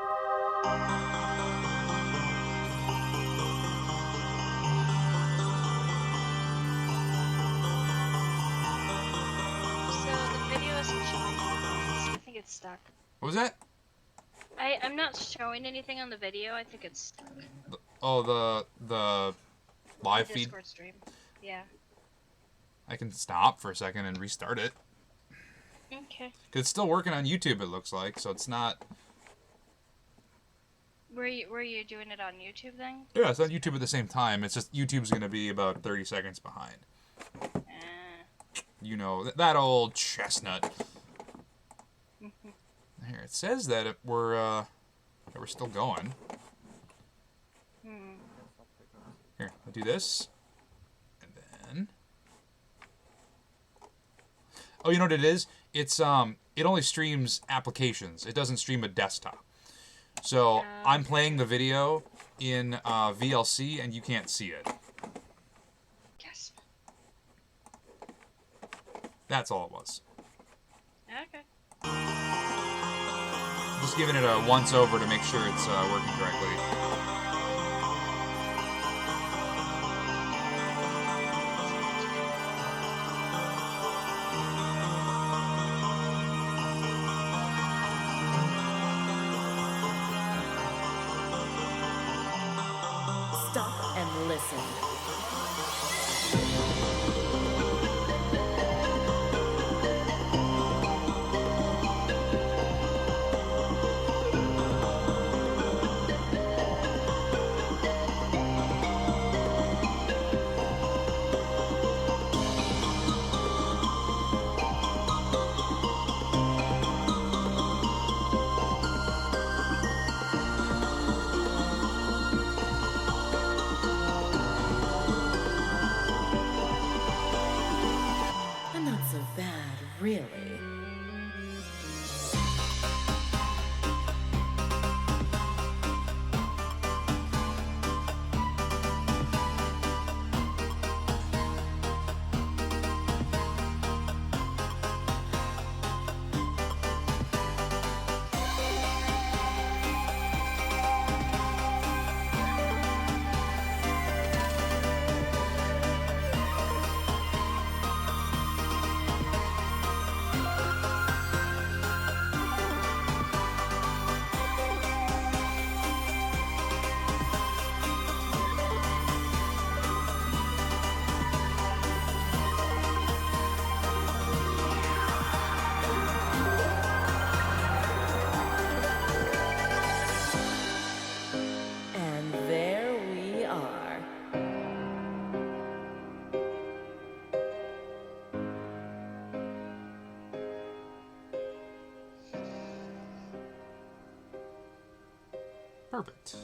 So the video isn't showing anything. I think it's stuck. What was that? I'm not showing anything on the video. I think it's stuck. Oh, the live The feed. Discord stream. Yeah. I can stop for a second and restart it. Okay. Cause it's still working on YouTube. It looks like, so it's not. Were you doing it on YouTube then? Yeah, it's on YouTube at the same time. It's just YouTube's gonna be about 30 seconds behind. You know that old chestnut. Here it says that we're still going. Here, I'll do this, and then. Oh, you know what it is? It's it only streams applications. It doesn't stream a desktop. So I'm playing the video in VLC, and you can't see it. Yes. That's all it was. Okay. Just giving it a once over to make sure it's working correctly. Stop and listen. I'm not so bad, really. And there we are. Perfect.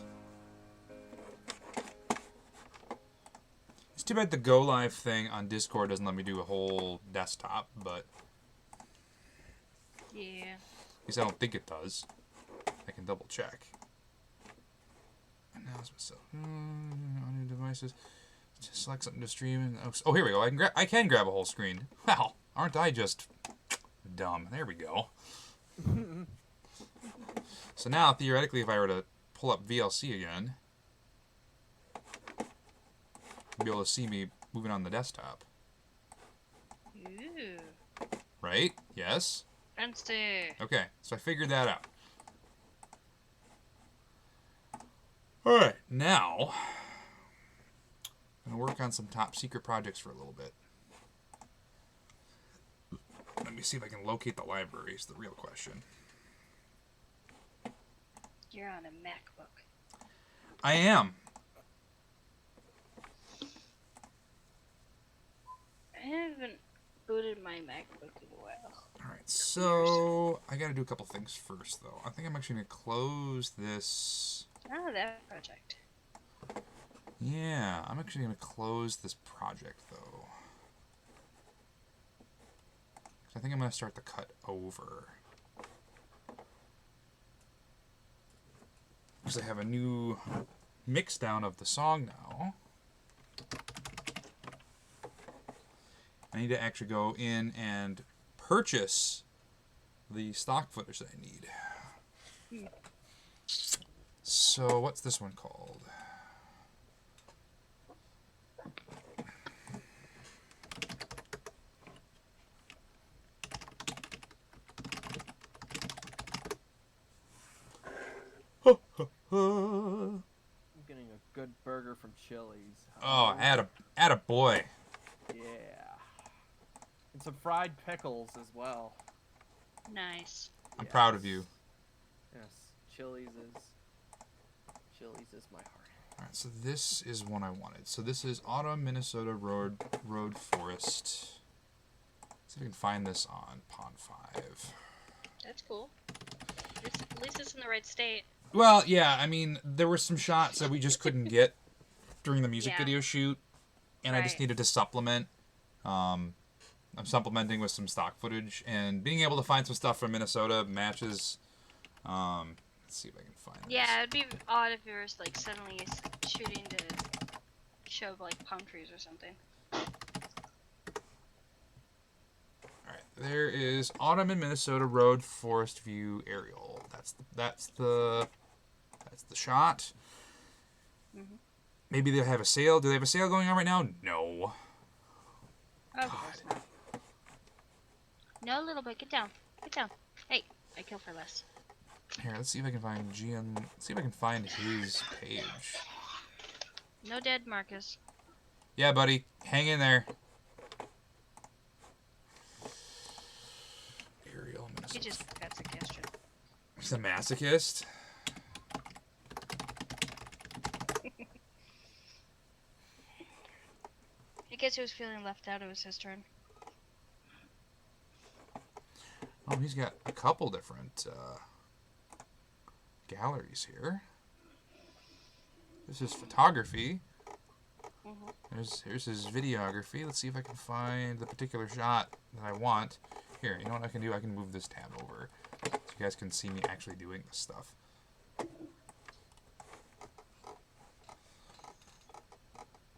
It's too bad the Go Live thing on Discord doesn't let me do a whole desktop, but Yeah. at least I don't think it does. I can double check. Announce myself. On new devices. Just select something to stream. And oh, here we go. I can grab a whole screen. Wow, aren't I just dumb? There we go. So now, theoretically, if I were to pull up VLC again, you'd be able to see me moving on the desktop. Ooh. Right? Yes? Fancy. Okay, so I figured that out. Alright, now I'm going to work on some top secret projects for a little bit. Let me see if I can locate the library is the real question. You're on a MacBook. I am. I haven't booted my MacBook in a while. Alright, so I got to do a couple things first, though. I think I'm actually going to close this. Oh, that project. Yeah, I'm actually going to close this project, though. I think I'm going to start the cut over. Because I have a new mix down of the song now. I need to actually go in and purchase the stock footage that I need. So what's this one called? I'm getting a good burger from Chili's. Oh, add a boy. Yeah. And some fried pickles as well. Nice. I'm proud of you. Yes. Chili's is my heart. All right, so this is one I wanted. So this is Autumn, Minnesota Road Forest. Let's see if I can find this on Pond 5. That's cool. At least it's in the right state. Well, yeah, I mean, there were some shots that we just couldn't get during the music video shoot, and I just needed to supplement. I'm supplementing with some stock footage, and being able to find some stuff from Minnesota matches. Let's see if I can find this. Yeah, it'd be odd if you were like suddenly shooting to show like palm trees or something. Alright, there is Autumn in Minnesota Road Forest View aerial. That's the shot. Mm-hmm. Maybe they'll have a sale. Do they have a sale going on right now? No. Of course not. No, little boy, get down. Get down. Hey, I kill for less. Here, let's see if I can find see if I can find his page. No dead, Marcus. Yeah, buddy. Hang in there. Aerial He Minnesota. just got suggestion. He's a masochist. I guess he was feeling left out. It was his turn. Oh, he's got a couple different galleries here. This is photography. Here's his videography. Let's see if I can find the particular shot that I want. Here, you know what I can do? I can move this tab over so you guys can see me actually doing this stuff.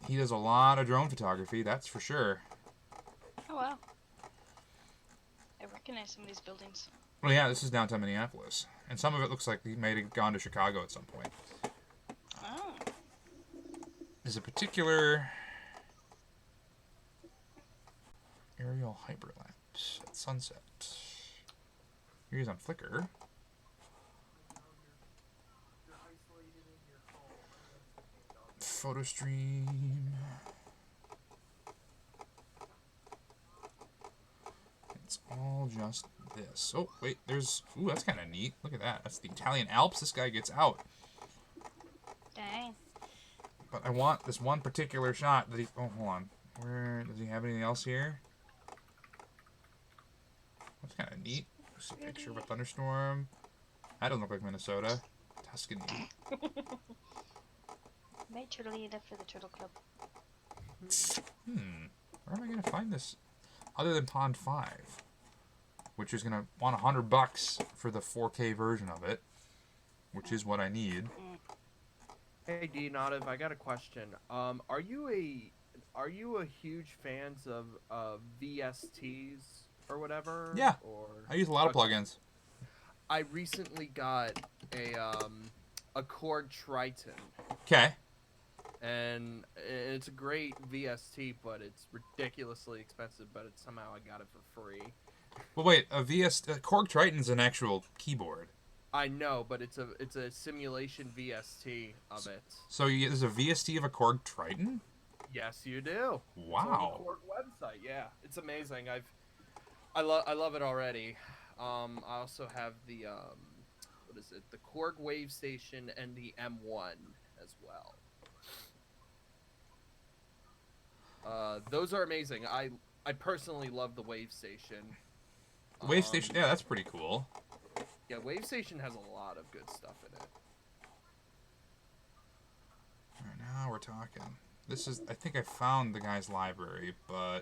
He does a lot of drone photography, that's for sure. Oh wow. I recognize some of these buildings. Well, yeah, this is downtown Minneapolis. And some of it looks like he may have gone to Chicago at some point. Oh. There's a particular aerial hyperlapse at sunset. Here's on Flickr. Photo stream. It's all just this. Oh, wait, there's... Ooh, that's kind of neat. Look at that. That's the Italian Alps. This guy gets out. Dang. But I want this one particular shot that he... Oh, hold on. Where... Does he have anything else here? That's kind of neat. Just a picture of a thunderstorm. That doesn't look like Minnesota. Tuscany. My turtle leader for the Turtle Club. Where am I going to find this? Other than Pond 5. Which is going to want $100 for the 4K version of it. Which is what I need. Hey d.notive, I got a question. Are you a huge fans of VSTs or whatever? Yeah. Or I use a lot of plugins. I recently got a Korg Triton. Okay. And it's a great VST, but it's ridiculously expensive. But somehow I got it for free. Well, wait. A Korg Triton's an actual keyboard. I know, but it's a simulation VST of it. So there's a VST of a Korg Triton? Yes, you do. Wow. It's on the Korg website. Yeah, it's amazing. I love it already. I also have the what is it? The Korg Wave Station and the M1 as well. Those are amazing. I personally love the Wave Station. Wave Station, yeah, that's pretty cool. Yeah, Wave Station has a lot of good stuff in it. Alright, now we're talking. This is, I think I found the guy's library, but...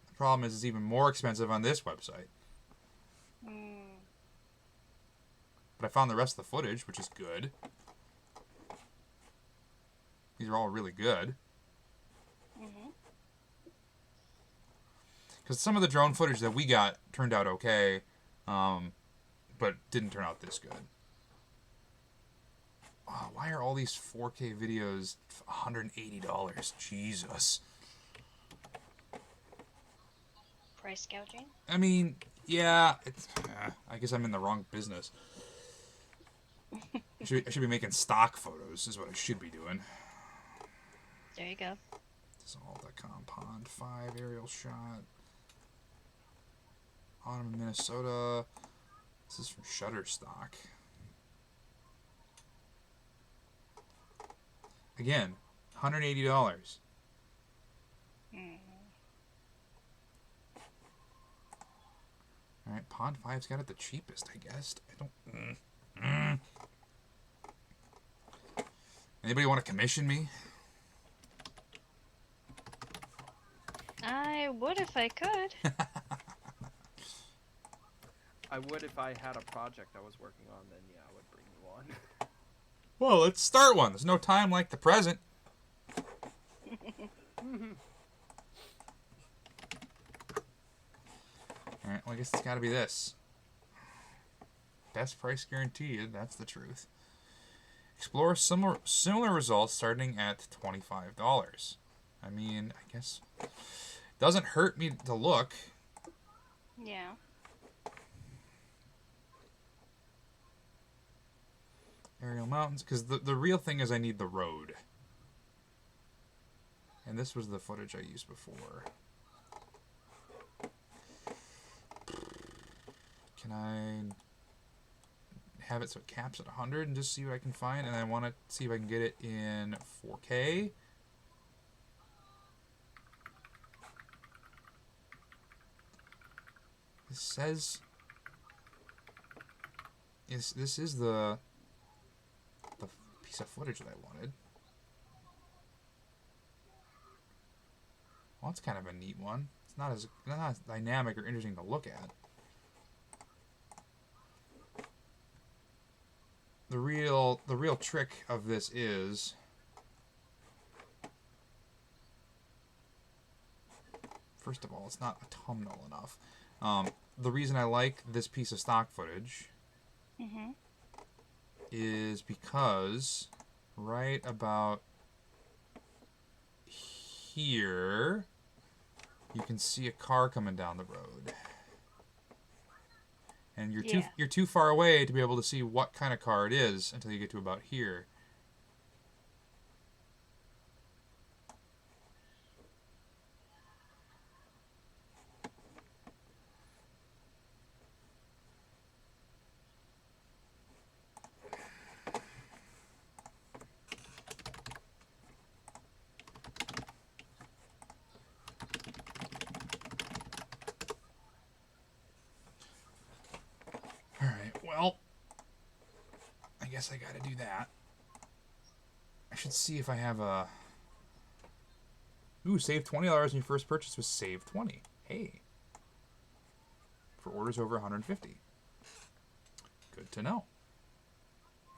The problem is it's even more expensive on this website. But I found the rest of the footage, which is good. These are all really good. Mhm. Because some of the drone footage that we got turned out okay, but didn't turn out this good. Oh, why are all these 4K videos $180? Jesus. Price gouging. I mean, yeah, I guess I'm in the wrong business. I should be making stock photos, is what I should be doing. There you go. This is all the Pond 5 aerial shot. Autumn in Minnesota. This is from Shutterstock. Again, $180. Mm. Alright, Pond 5's got it the cheapest, I guess. I don't... Anybody want to commission me? I would if I could. I would if I had a project I was working on, then yeah, I would bring you on. Well, let's start one. There's no time like the present. Alright, well, I guess it's got to be this. Best price guaranteed, that's the truth. Explore similar results starting at $25. I mean, I guess it doesn't hurt me to look. Yeah. Aerial mountains, because the real thing is I need the road. And this was the footage I used before. Can I have it so it caps at 100 and just see what I can find? And I want to see if I can get it in 4K. This says... This is the piece of footage that I wanted. Well, that's kind of a neat one. It's not as dynamic or interesting to look at. The real trick of this is first of all, it's not autumnal enough. The reason I like this piece of stock footage is because right about here you can see a car coming down the road. And you're too far away to be able to see what kind of car it is until you get to about here. Alright, well, I guess I gotta do that. I should see if I have a... Ooh, save $20 on your first purchase was save 20. Hey. For orders over 150. Good to know.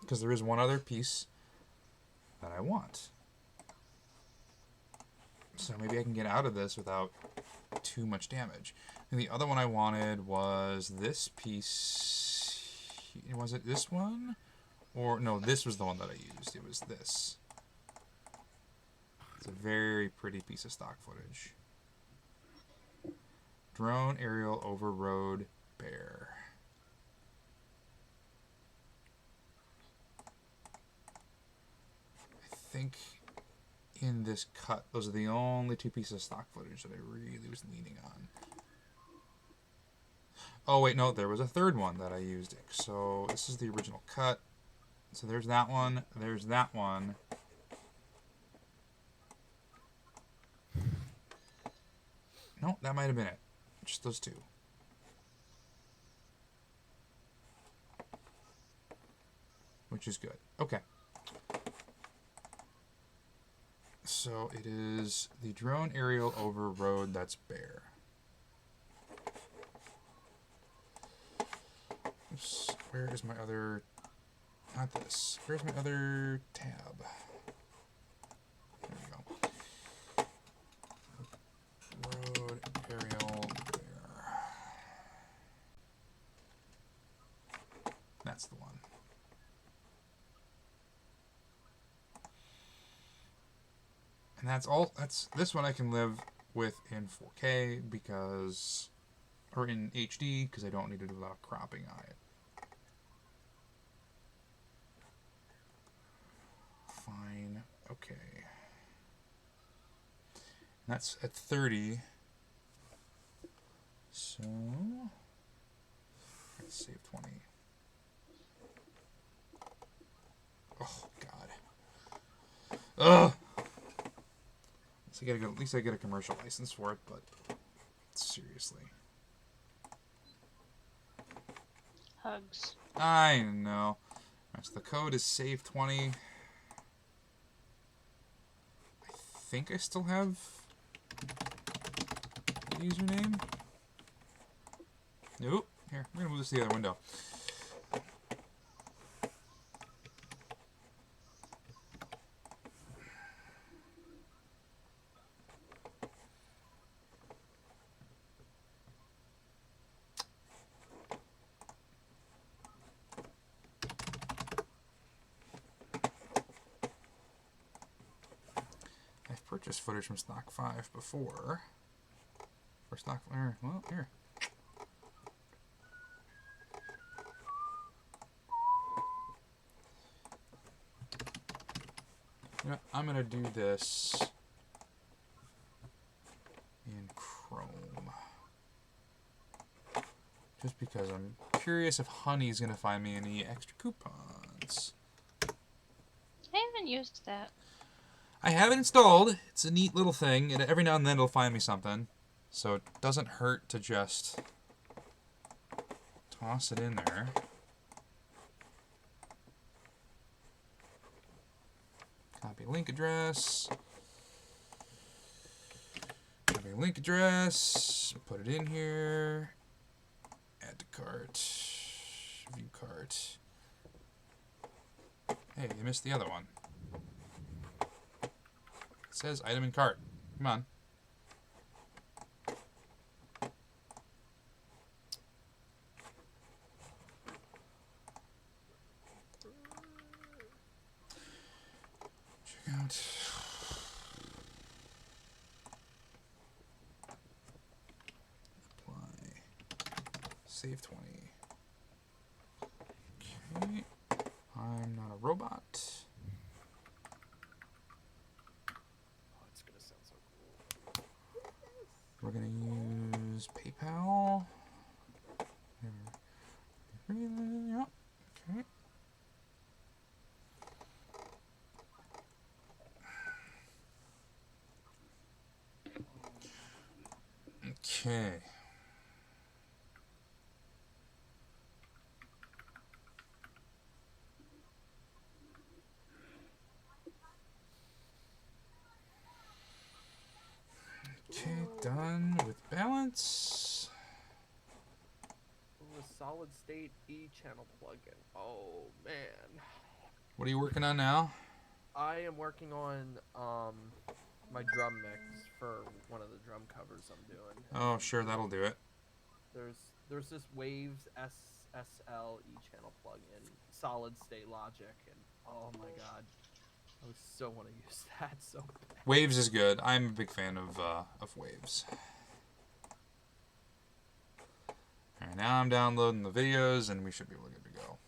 Because there is one other piece that I want. So maybe I can get out of this without too much damage. And the other one I wanted was this piece. Was it this one? Or, no, this was the one that I used. It was this. It's a very pretty piece of stock footage. Drone aerial over road bear. I think in this cut, those are the only two pieces of stock footage that I really was leaning on. Oh, wait, no, there was a third one that I used. So this is the original cut. So there's that one. There's that one. No, that might have been it. Just those two. Which is good. Okay. So it is the drone aerial over road that's bare. Oops. Where is my other... Not this. Where's my other tab? And that's all. This one I can live with in 4K because, or in HD because I don't need to do a lot of cropping on it. Fine. Okay. And that's at 30. So let's save 20. Oh God. Ugh. At least I get a commercial license for it, but seriously. Hugs. I know. Right, so the code is save 20. I think I still have the username. Nope. Here, we're gonna move this to the other window. I've purchased footage from Stock 5 before. For Stock 5, well, here. You know, I'm gonna do this in Chrome. Just because I'm curious if Honey's gonna find me any extra coupons. I haven't used that. I have it installed. It's a neat little thing, and every now and then it'll find me something. So it doesn't hurt to just toss it in there. Copy link address. Copy link address. Put it in here. Add to cart. View cart. Hey, you missed the other one. It says item in cart. Come on. Check out. Apply. Save 20. Okay. I'm not a robot. Oh, it's gonna sound so cool. We're going to use PayPal. Yep. Okay. Okay. Okay, done with balance. Ooh, a solid state E-channel plugin. Oh man. What are you working on now? I am working on my drum mix for one of the drum covers I'm doing. Oh, sure, that'll do it. There's this Waves SSL E-channel plugin, solid state logic, and oh my god, I so want to use that so bad. Waves is good. I'm a big fan of Waves. Alright, now I'm downloading the videos, and we should be able to get to go.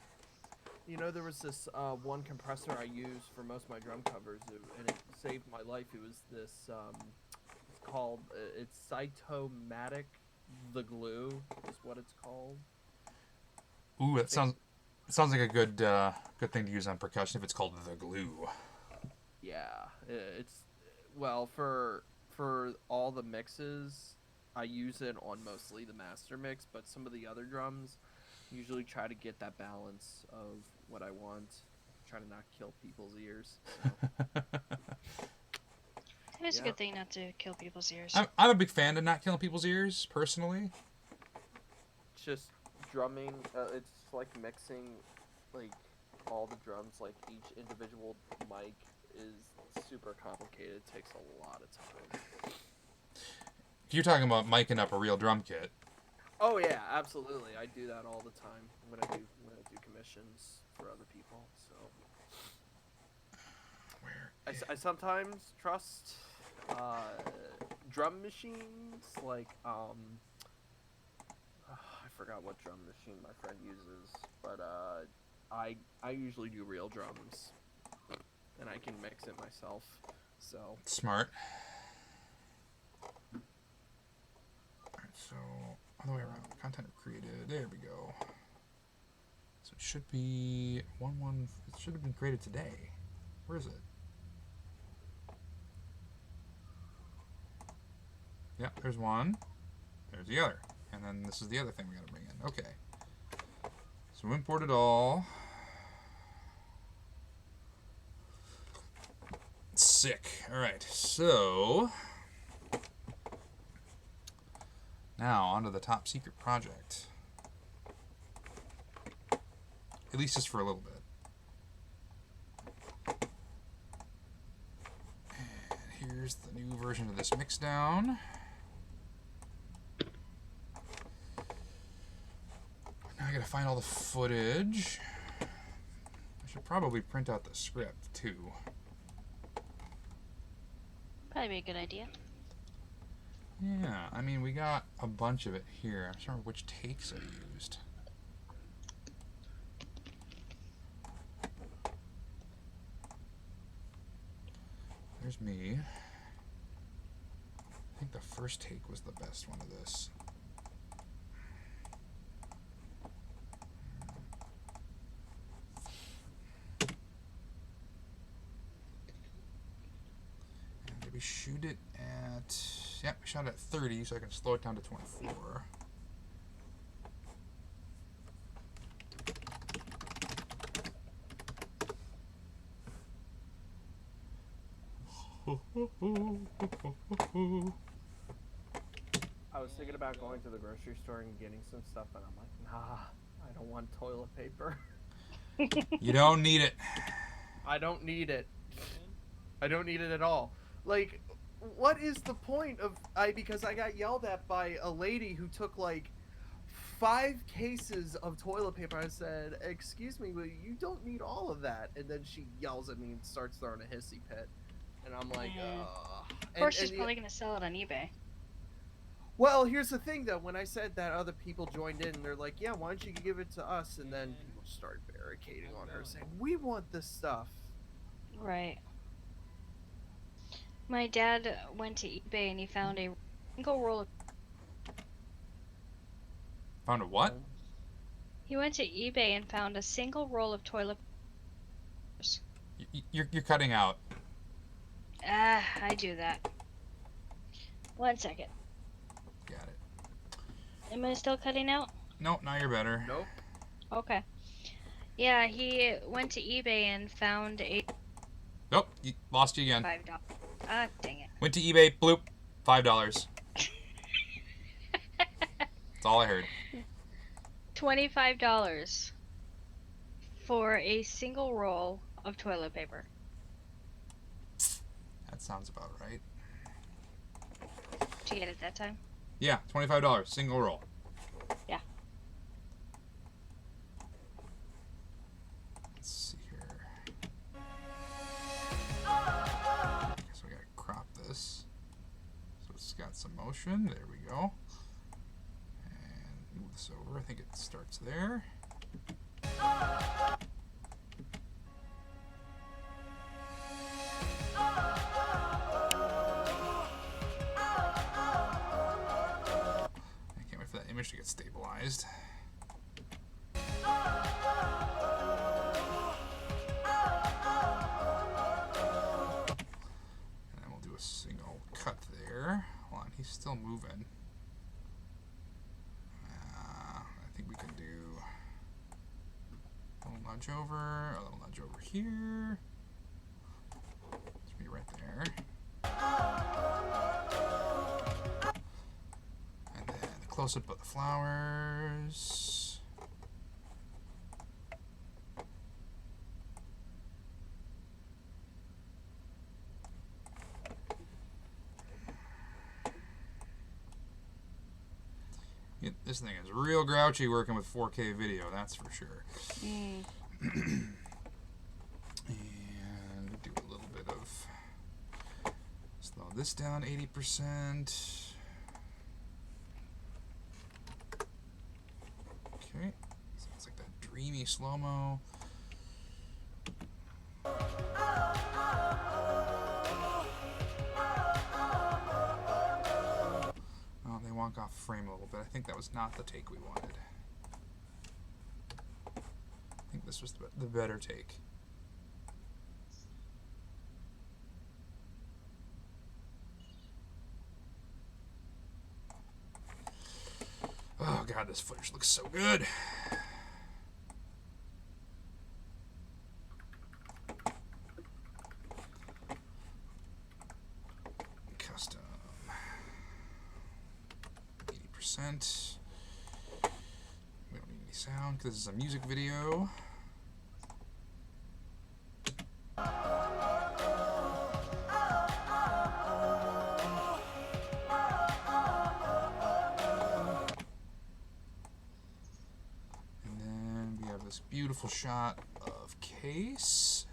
You know, there was this one compressor I used for most of my drum covers, and it saved my life. It was this, it's called, it's Cytomatic the Glue, is what it's called. Ooh, it sounds like a good good thing to use on percussion if it's called the glue. Yeah, it's, well, for all the mixes, I use it on mostly the master mix, but some of the other drums usually try to get that balance of what I want, try to not kill people's ears. So. It is a Yeah. good thing not to kill people's ears. I'm a big fan of not killing people's ears, personally. It's just drumming, it's like mixing, like, all the drums, like, each individual mic is super complicated. It takes a lot of time. You're talking about miking up a real drum kit. Oh yeah, absolutely. I do that all the time when I do commissions for other people. So Where I sometimes trust drum machines, like I forgot what drum machine my friend uses, but I usually do real drums, and I can mix it myself. So Smart. Alright, so other way around. Content created. There we go. So it should be 1-1. It should have been created today. Where is it? Yeah, there's one. There's the other. And then this is the other thing we gotta bring in. Okay. So import it all. Sick. Alright, so now onto the top secret project. At least just for a little bit. And here's the new version of this mixdown. Now I gotta find all the footage. I should probably print out the script too. Probably be a good idea. Yeah, I mean, we got a bunch of it here. I'm trying to remember which takes I used. There's me. I think the first take was the best one of this. And did we shoot it at... Yep, we shot it at 30, so I can slow it down to 24. I was thinking about going to the grocery store and getting some stuff, and I'm like, nah, I don't want toilet paper. You don't need it. I don't need it. I don't need it at all. Like, what is the point of because I got yelled at by a lady who took like 5 cases of toilet paper. I said, "Excuse me, but you don't need all of that." And then she yells at me and starts throwing a hissy fit. And I'm like, Of course, she's probably gonna sell it on eBay. Well, here's the thing though. When I said that, other people joined in and they're like, "Yeah, why don't you give it to us?" And then people started barricading on her, saying, "We want this stuff." Right. My dad went to eBay and he found a single roll of... Found a what? He went to eBay and found a single roll of toilet papers. You're cutting out. Ah, I do that. 1 second. Got it. Am I still cutting out? Nope, now you're better. Nope. Okay. Yeah, he went to eBay and found a Nope, lost you again. $5. Ah, dang it. Went to eBay, bloop, $5. That's all I heard. $25 for a single roll of toilet paper. That sounds about right. Did you get it that time? Yeah, $25, single roll. Yeah. Let's see here. I guess we gotta crop this. So it's got some motion. There we go. And move this over. I think it starts there. I can't wait for that image to get stabilized. And then we'll do a single cut there. Hold on, he's still moving. I think we can do a little nudge over, a little nudge over here. It's me right there. And then the close-up of the flowers. Yeah, this thing is real grouchy working with 4K video, that's for sure. And do a little bit of this down 80%. Okay, sounds like that dreamy slow-mo. Oh, they walk off frame a little bit. I think that was not the take we wanted. I think this was the better take. Oh god, this footage looks so good. Custom 80%. We don't need any sound because this is a music video. This beautiful shot of Case.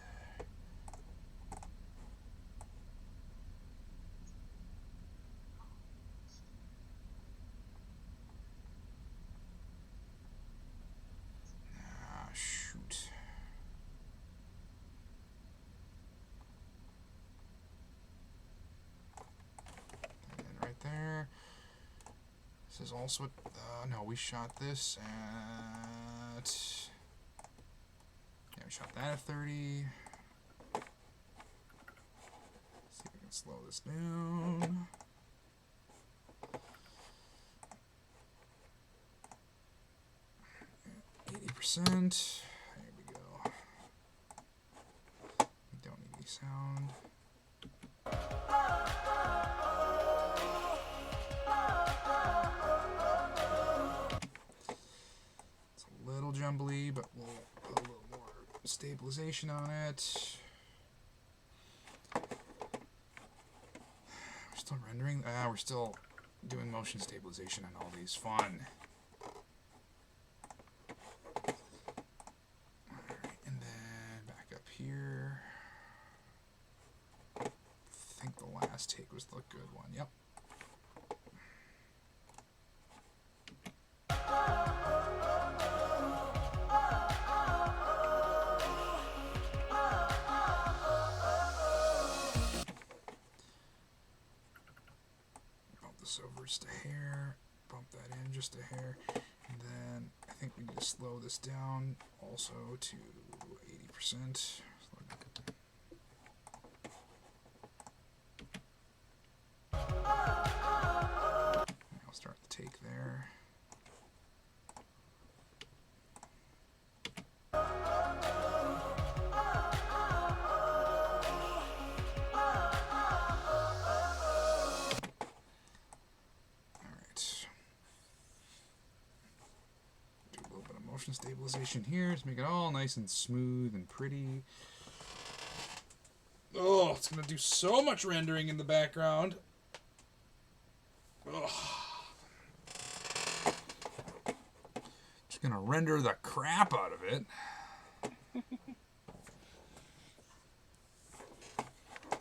Ah, shoot. And right there. This is also, no, we shot this at, yeah, we shot that at 30. See if we can slow this down. 80%. There we go. We don't need any sound. It's a little jumbly, but we'll put a little more stabilization on it. We're still rendering. We're still doing motion stabilization on all these. Fun. Alright, and then back up here. I think the last take was the good one. Yep. Over just a hair, bump that in just a hair, and then I think we need to slow this down also to 80%. I'll start the take there. Motion stabilization here to make it all nice and smooth and pretty. Oh, it's gonna do so much rendering in the background. Ugh. Just gonna render the crap out of it.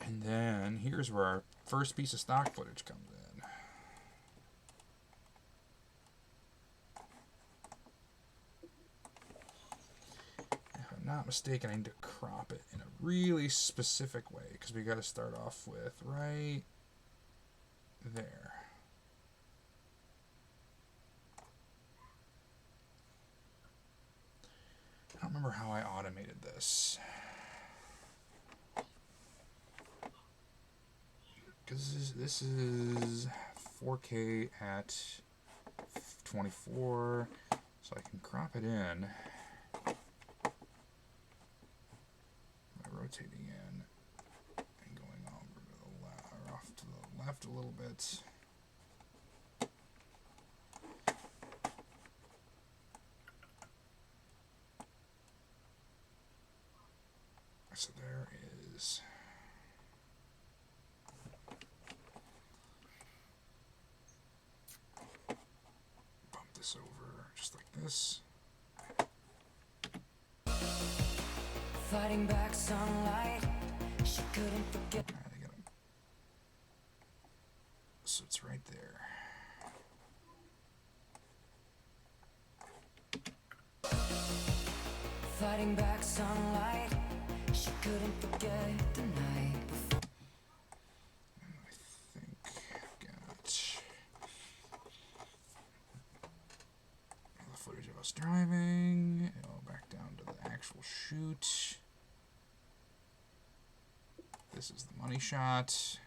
And then here's where our first piece of stock footage comes in. Not mistaken, I need to crop it in a really specific way because we got to start off with right there. I don't remember how I automated this because this is 4K at 24, so I can crop it in. Rotating in and going over to the left, or off to the left a little bit. So there is. Bump this over just like this. Fighting back sunlight, she couldn't forget. so it's right there. Fighting back sunlight, she couldn't forget the night before. I think I've got all the footage of us driving. Oh, back down to the actual shoot. This is the money shot.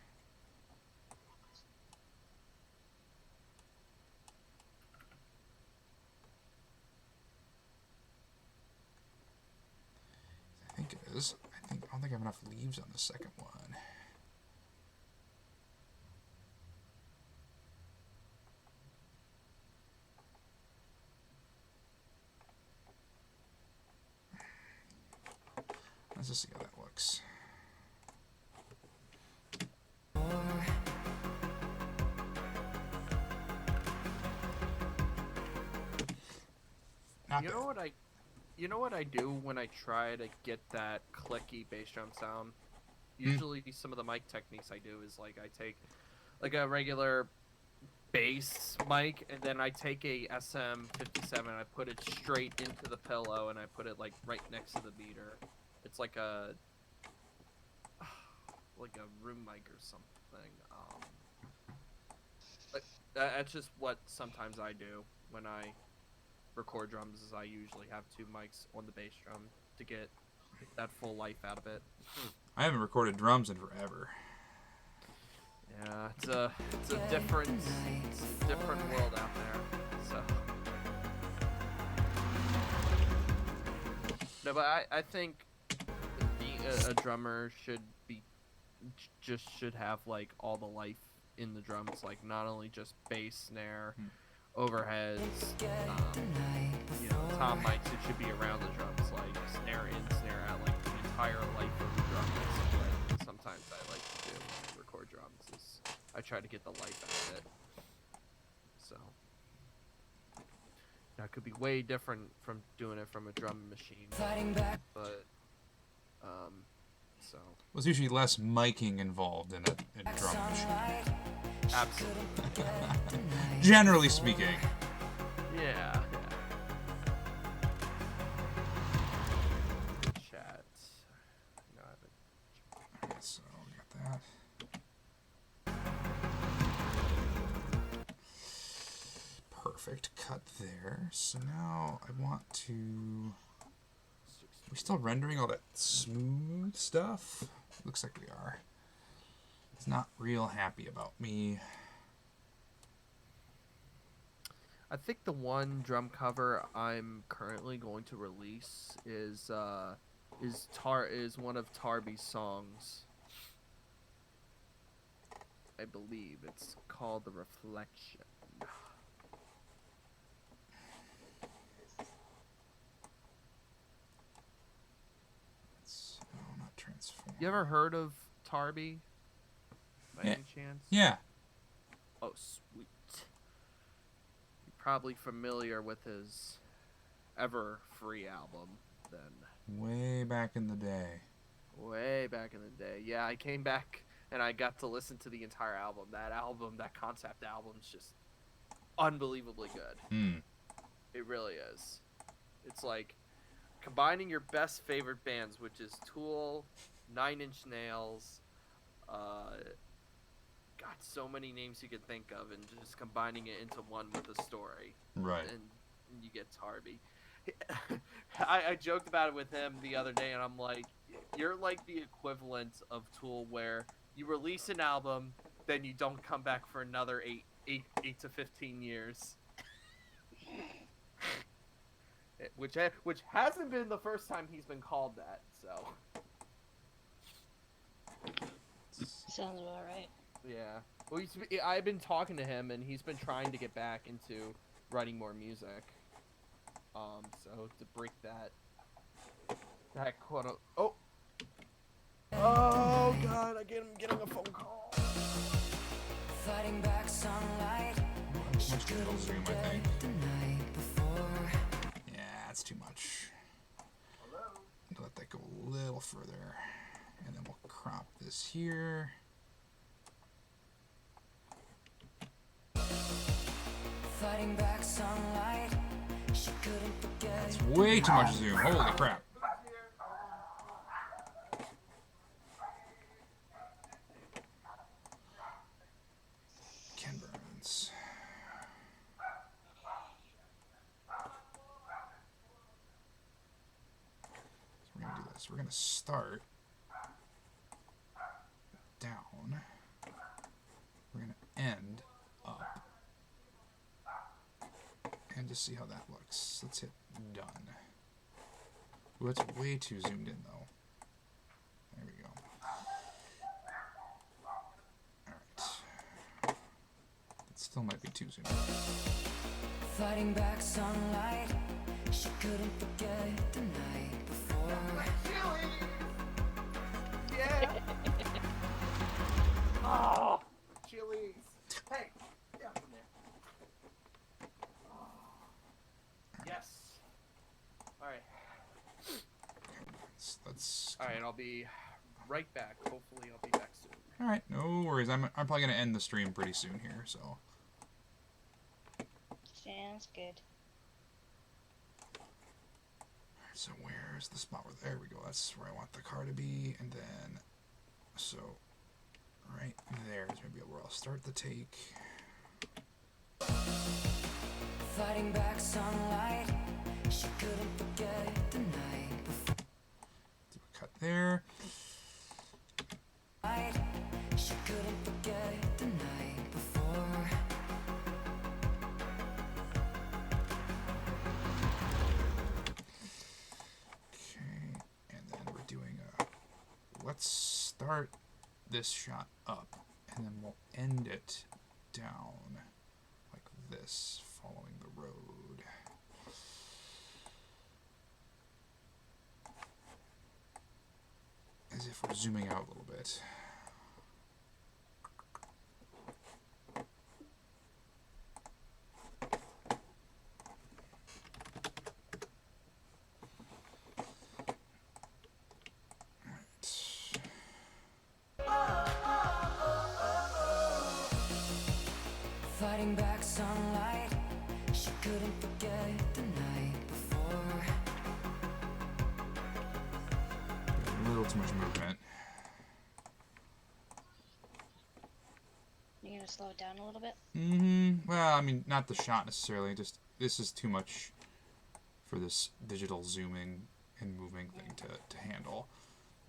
I think it is. I don't think I have enough leaves on the second one. Let's just see how that looks. Not You bad. know what I do when I try to get that clicky bass drum sound? Usually some of the mic techniques I do is like I take like a regular bass mic and then I take a SM57 and I put it straight into the pillow and I put it like right next to the meter. It's like a room mic or something. That's just what sometimes I do when I record drums. Is I usually have two mics on the bass drum to get that full life out of it. I haven't recorded drums in forever. Yeah, it's a different world out there. So no, but I think being a drummer should have like all the life in the drums, like not only just bass, snare, overheads, tom mics. It should be around the drums, like snare in, snare out, like the entire life of the drum. Is what sometimes I like to do when I record drums. Is I try to get the life out of it. So that could be way different from doing it from a drum machine, but so There's usually less miking involved in a drum machine. absolutely, Generally speaking. yeah. Chat. No, I haven't. Alright, so we got that. Perfect cut there. So now I want to... Are we still rendering all that smooth stuff? Looks like we are. It's not real happy about me. I think the one drum cover I'm currently going to release is one of Tarby's songs. I believe it's called The Reflection. Not transform. You ever heard of Tarby? By any chance? Yeah. Oh, sweet. You're probably familiar with his Ever Free album then. Way back in the day. Way back in the day. Yeah, I came back and I got to listen to the entire album. That concept album's just unbelievably good. It really is. It's like combining your best favorite bands, which is Tool, Nine Inch Nails, got so many names you could think of, and just combining it into one with a story. Right. And you get Tarby. I joked about it with him the other day, and I'm like, you're like the equivalent of Tool, where you release an album, then you don't come back for another 8 to 15 years. Which hasn't been the first time he's been called that, so. Sounds about right. Yeah. Well, I've been talking to him, and he's been trying to get back into writing more music. So to break that quote. Oh God! I'm getting a phone call. Fighting back sunlight. Too much middle zoom, I think. Yeah, that's too much. I'll let that go a little further, and then we'll crop this here. Fighting back sunlight, she couldn't forget. It's way too much zoom. Holy crap. Ken Burns. So we're going to do this. We're going to start down. We're going to end up. And just see how that looks. Let's hit done. Ooh, it's way too zoomed in though. There we go. Alright. It still might be too zoomed in. Fighting back sunlight, she couldn't forget the night before. Yeah. Oh, Chili's. Hey, yeah, come here. Yes. All right. Let's All right. I'll be right back. Hopefully, I'll be back soon. Alright, no worries. I'm probably going to end the stream pretty soon here, so. Sounds good. So where's the spot where, there we go, that's where I want the car to be, and then, so, right there is going to be where I'll start the take. Fighting back sunlight, she couldn't forget the night before. Do a cut there. She couldn't forget the night before. Okay, and then we're doing a, let's start this shot up, and then we'll end it down like this, following the road. As if we're zooming out a little bit. Fighting back sunlight, she couldn't forget the night before. A little too much movement. You gonna slow it down a little bit? Well, I mean, not the shot necessarily. Just this is too much for this digital zooming and moving thing to handle.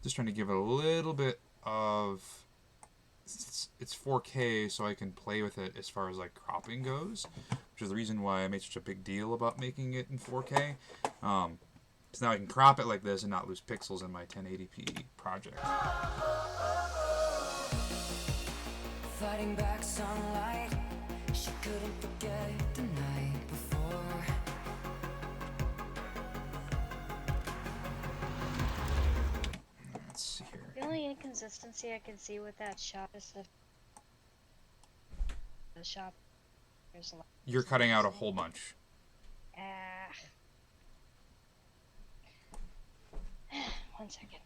Just trying to give it a little bit of. It's 4K, so I can play with it as far as like cropping goes, which is the reason why I made such a big deal about making it in 4K. So now I can crop it like this and not lose pixels in my 1080p project. Fighting back sunlight, she couldn't forget the night before. Let's see here. The only inconsistency I can see with that shot is the shop. There's a lot. You're cutting out a whole bunch. One second.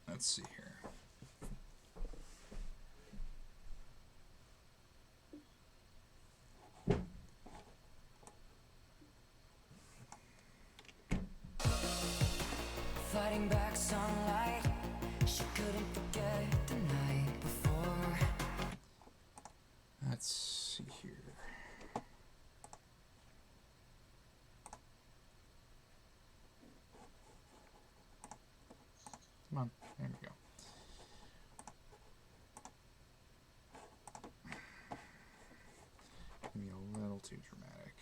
Let's see here. Fighting back sunlight, she couldn't forget the night before. Let's see here. Come on, there we go. Maybe a little too dramatic.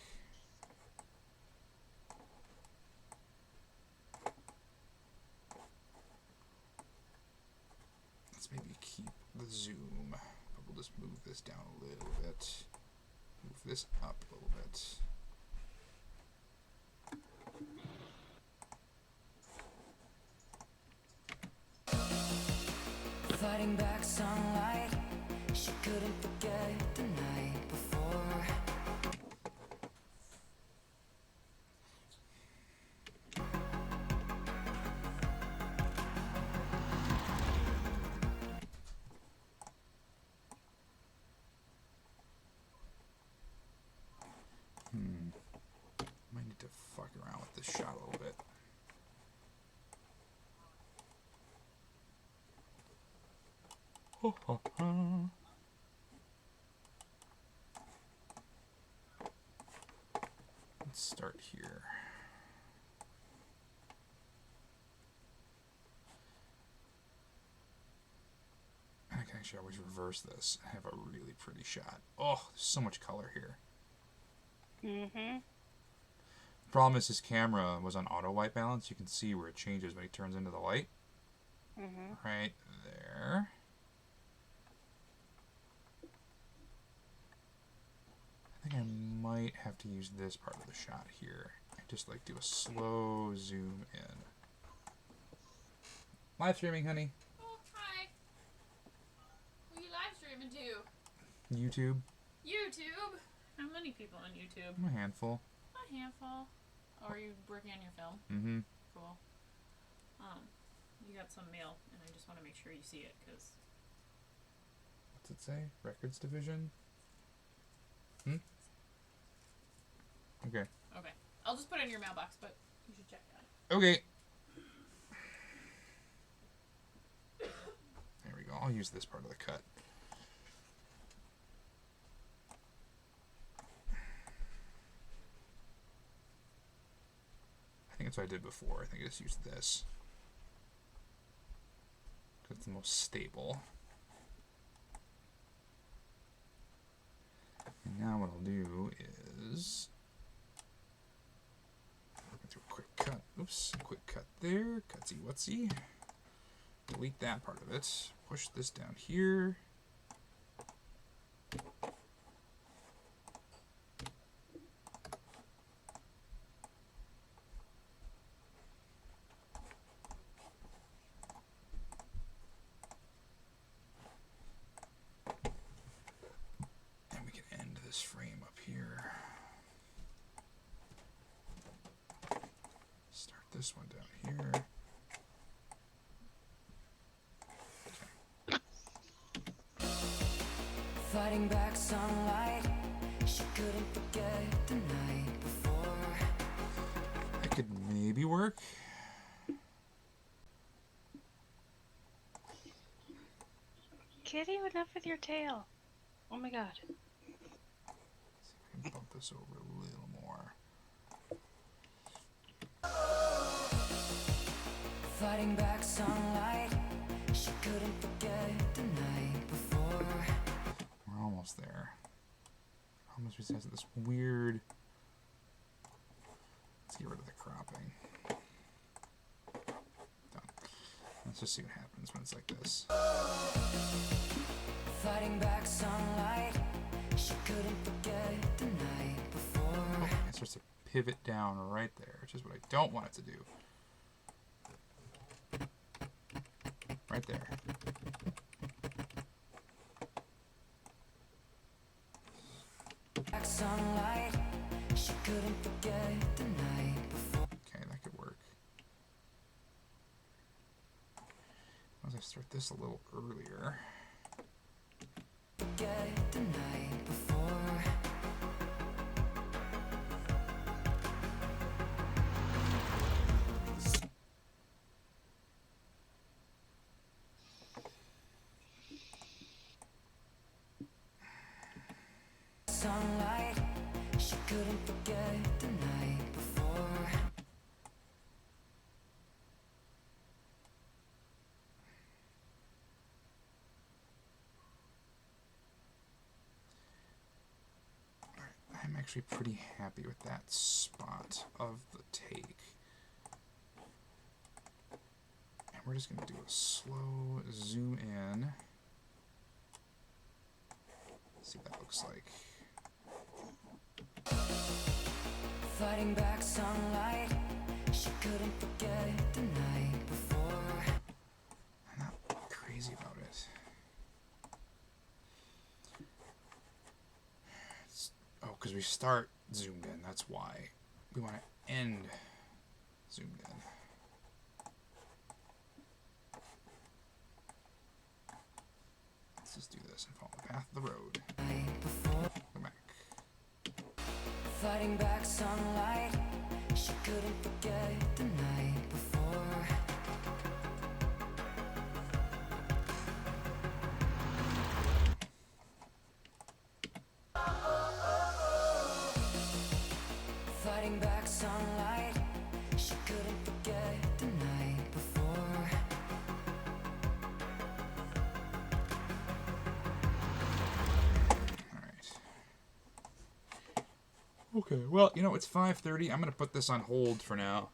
Let's maybe keep the zoom, but we'll just move this down a little bit. Move this up a little bit. Fighting back sunlight, she couldn't forget the night before. Might need to fuck around with this shot a little bit. Let's start here. I can actually always reverse this. I have a really pretty shot. Oh, there's so much color here. Problem is, his camera was on auto white balance. You can see where it changes when he turns into the light. Right there. I think I might have to use this part of the shot here. Just like do a slow zoom in. Live streaming, honey. Oh, hi. Who are you live streaming to? YouTube. YouTube? How many people on YouTube? A handful. A handful. Oh, are you working on your film? Mm-hmm. Cool. You got some mail, and I just want to make sure you see it, because... What's it say? Records division? Okay. Okay. I'll just put it in your mailbox, but you should check it out. Okay. There we go. I'll use this part of the cut. I think that's what I did before. I think I just used this. Because it's the most stable. And now what I'll do is... do a quick cut. Oops. Quick cut there. Cutsy whatsy. Delete that part of it. Push this down here. And we can end this frame up here. Start this one down here. Fighting back sunlight, she couldn't forget the night before. That could maybe work. Kitty, enough with your tail. Oh my god. See if I can bump this over a little more. Fighting back sunlight, she couldn't forget the night before. We're almost there. Almost has this weird... Let's get rid of the cropping. Done. Let's just see what happens when it's like this. Fighting back sunlight, she couldn't forget the night before. It starts to pivot down right there, which is what I don't want it to do. Right there. Back sunlight, she couldn't forget the night before. Okay, that could work. As I start this a little earlier. Forget the night before. Sunlight, she couldn't forget the night before. I'm actually pretty happy with that spot of the take. And we're just going to do a slow zoom in. See what that looks like. Fighting back sunlight, she couldn't forget the night before. I'm not crazy about it. Because we start zoomed in, that's why. We want to end zoomed in. Let's just do this and follow the path of the road. Go back. Fighting back sunlight, she couldn't forget the night before. Fighting back sunlight, she couldn't forget the night before. Okay, well, you know, it's 5:30. I'm going to put this on hold for now.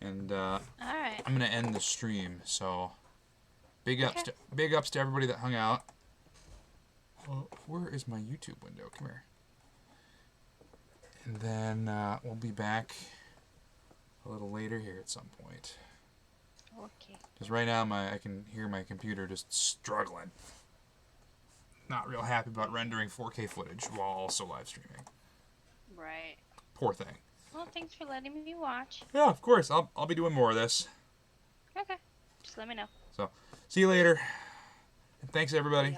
And Alright. I'm going to end the stream. So, big ups to everybody that hung out. Where is my YouTube window? Come here. And then we'll be back a little later here at some point. Okay. Because right now I can hear my computer just struggling. Not real happy about rendering 4K footage while also live streaming. Right. Poor thing. Well, thanks for letting me watch. Yeah, of course. I'll be doing more of this. Okay. Just let me know. So, see you later. And thanks, everybody. Yeah.